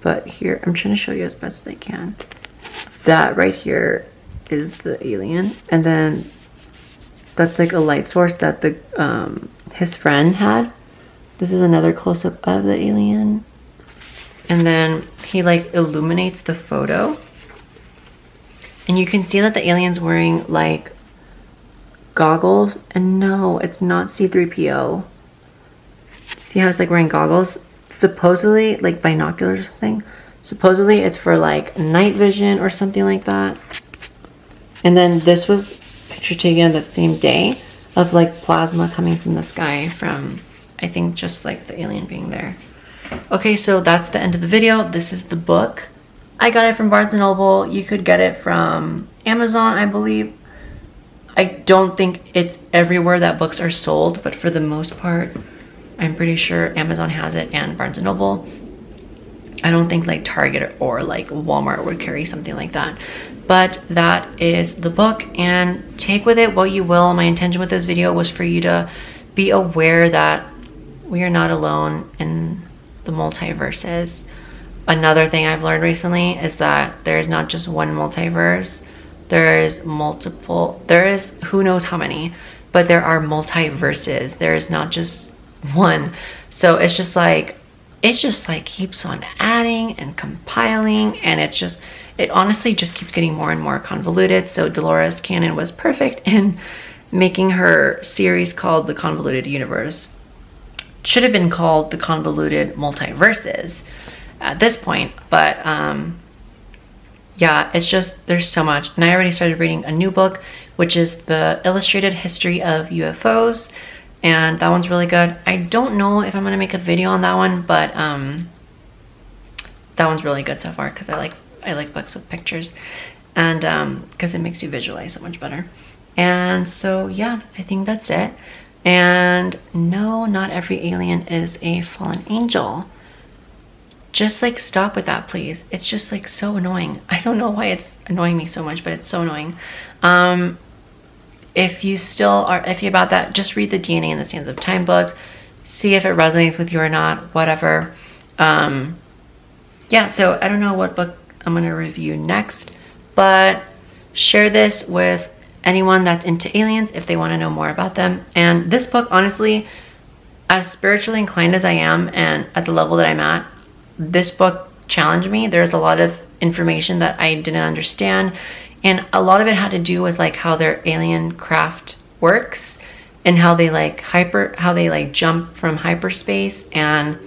But here, I'm trying to show you as best as I can. That right here is the alien. And then that's like a light source that the his friend had. This is another close-up of the alien. And then he like illuminates the photo. And you can see that the alien's wearing like goggles. And no, it's not C-3PO. See how it's like wearing goggles? Supposedly like binoculars or something. Supposedly it's for like night vision or something like that. And then this was a picture taken that same day of like plasma coming from the sky from, I think, just like the alien being there. Okay, so that's the end of the video. This is the book. I got it from Barnes & Noble. You could get it from Amazon, I believe. I don't think it's everywhere that books are sold, but for the most part, I'm pretty sure Amazon has it and Barnes & Noble. I don't think like Target or like Walmart would carry something like that. But that is the book, and take with it what you will. My intention with this video was for you to be aware that we are not alone in the multiverses. Another thing I've learned recently is that there is not just one multiverse. There is multiple. There is who knows how many, but there are multiverses. There is not just one. So it's just like keeps on adding and compiling, and it honestly just keeps getting more and more convoluted. So Dolores Cannon was perfect in making her series called The Convoluted Universe. Should have been called The Convoluted Multiverses at this point, but yeah, it's just, there's so much. And I already started reading a new book, which is The Illustrated History of UFOs, and that one's really good. I don't know if I'm gonna make a video on that one, but that one's really good so far, because I like books with pictures, and because it makes you visualize so much better. And so yeah, I think that's it. And no, not every alien is a fallen angel. Just like stop with that, please. It's just like so annoying. I don't know why it's annoying me so much, but it's so annoying. If you still are iffy about that, just read the DNA and the Sands of Time book. See if it resonates with you or not, whatever. Yeah, so I don't know what book I'm gonna review next, but share this with anyone that's into aliens if they want to know more about them. And this book, honestly, as spiritually inclined as I am and at the level that I'm at, this book challenged me. There's a lot of information that I didn't understand, and a lot of it had to do with like how their alien craft works and how they jump from hyperspace and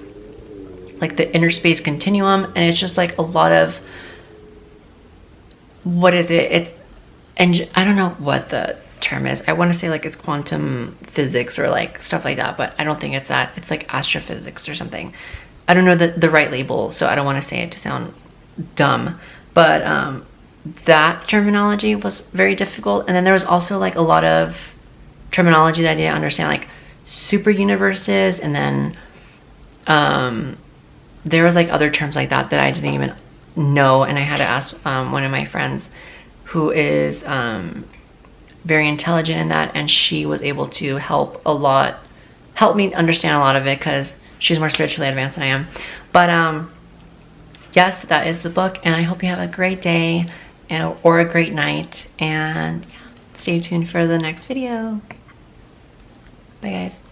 like the inner space continuum. And it's just like a lot of, what is it? And I don't know what the term is. I want to say like it's quantum physics or like stuff like that, but I don't think it's that. It's like astrophysics or something. I don't know the right label, so I don't want to say it to sound dumb. But that terminology was very difficult. And then there was also like a lot of terminology that I didn't understand, like super universes, and then there was like other terms like that that I didn't even know, and I had to ask one of my friends who is very intelligent in that, and she was able to help me understand a lot of it because she's more spiritually advanced than I am. But yes, that is the book, and I hope you have a great day or a great night, and stay tuned for the next video. Bye guys.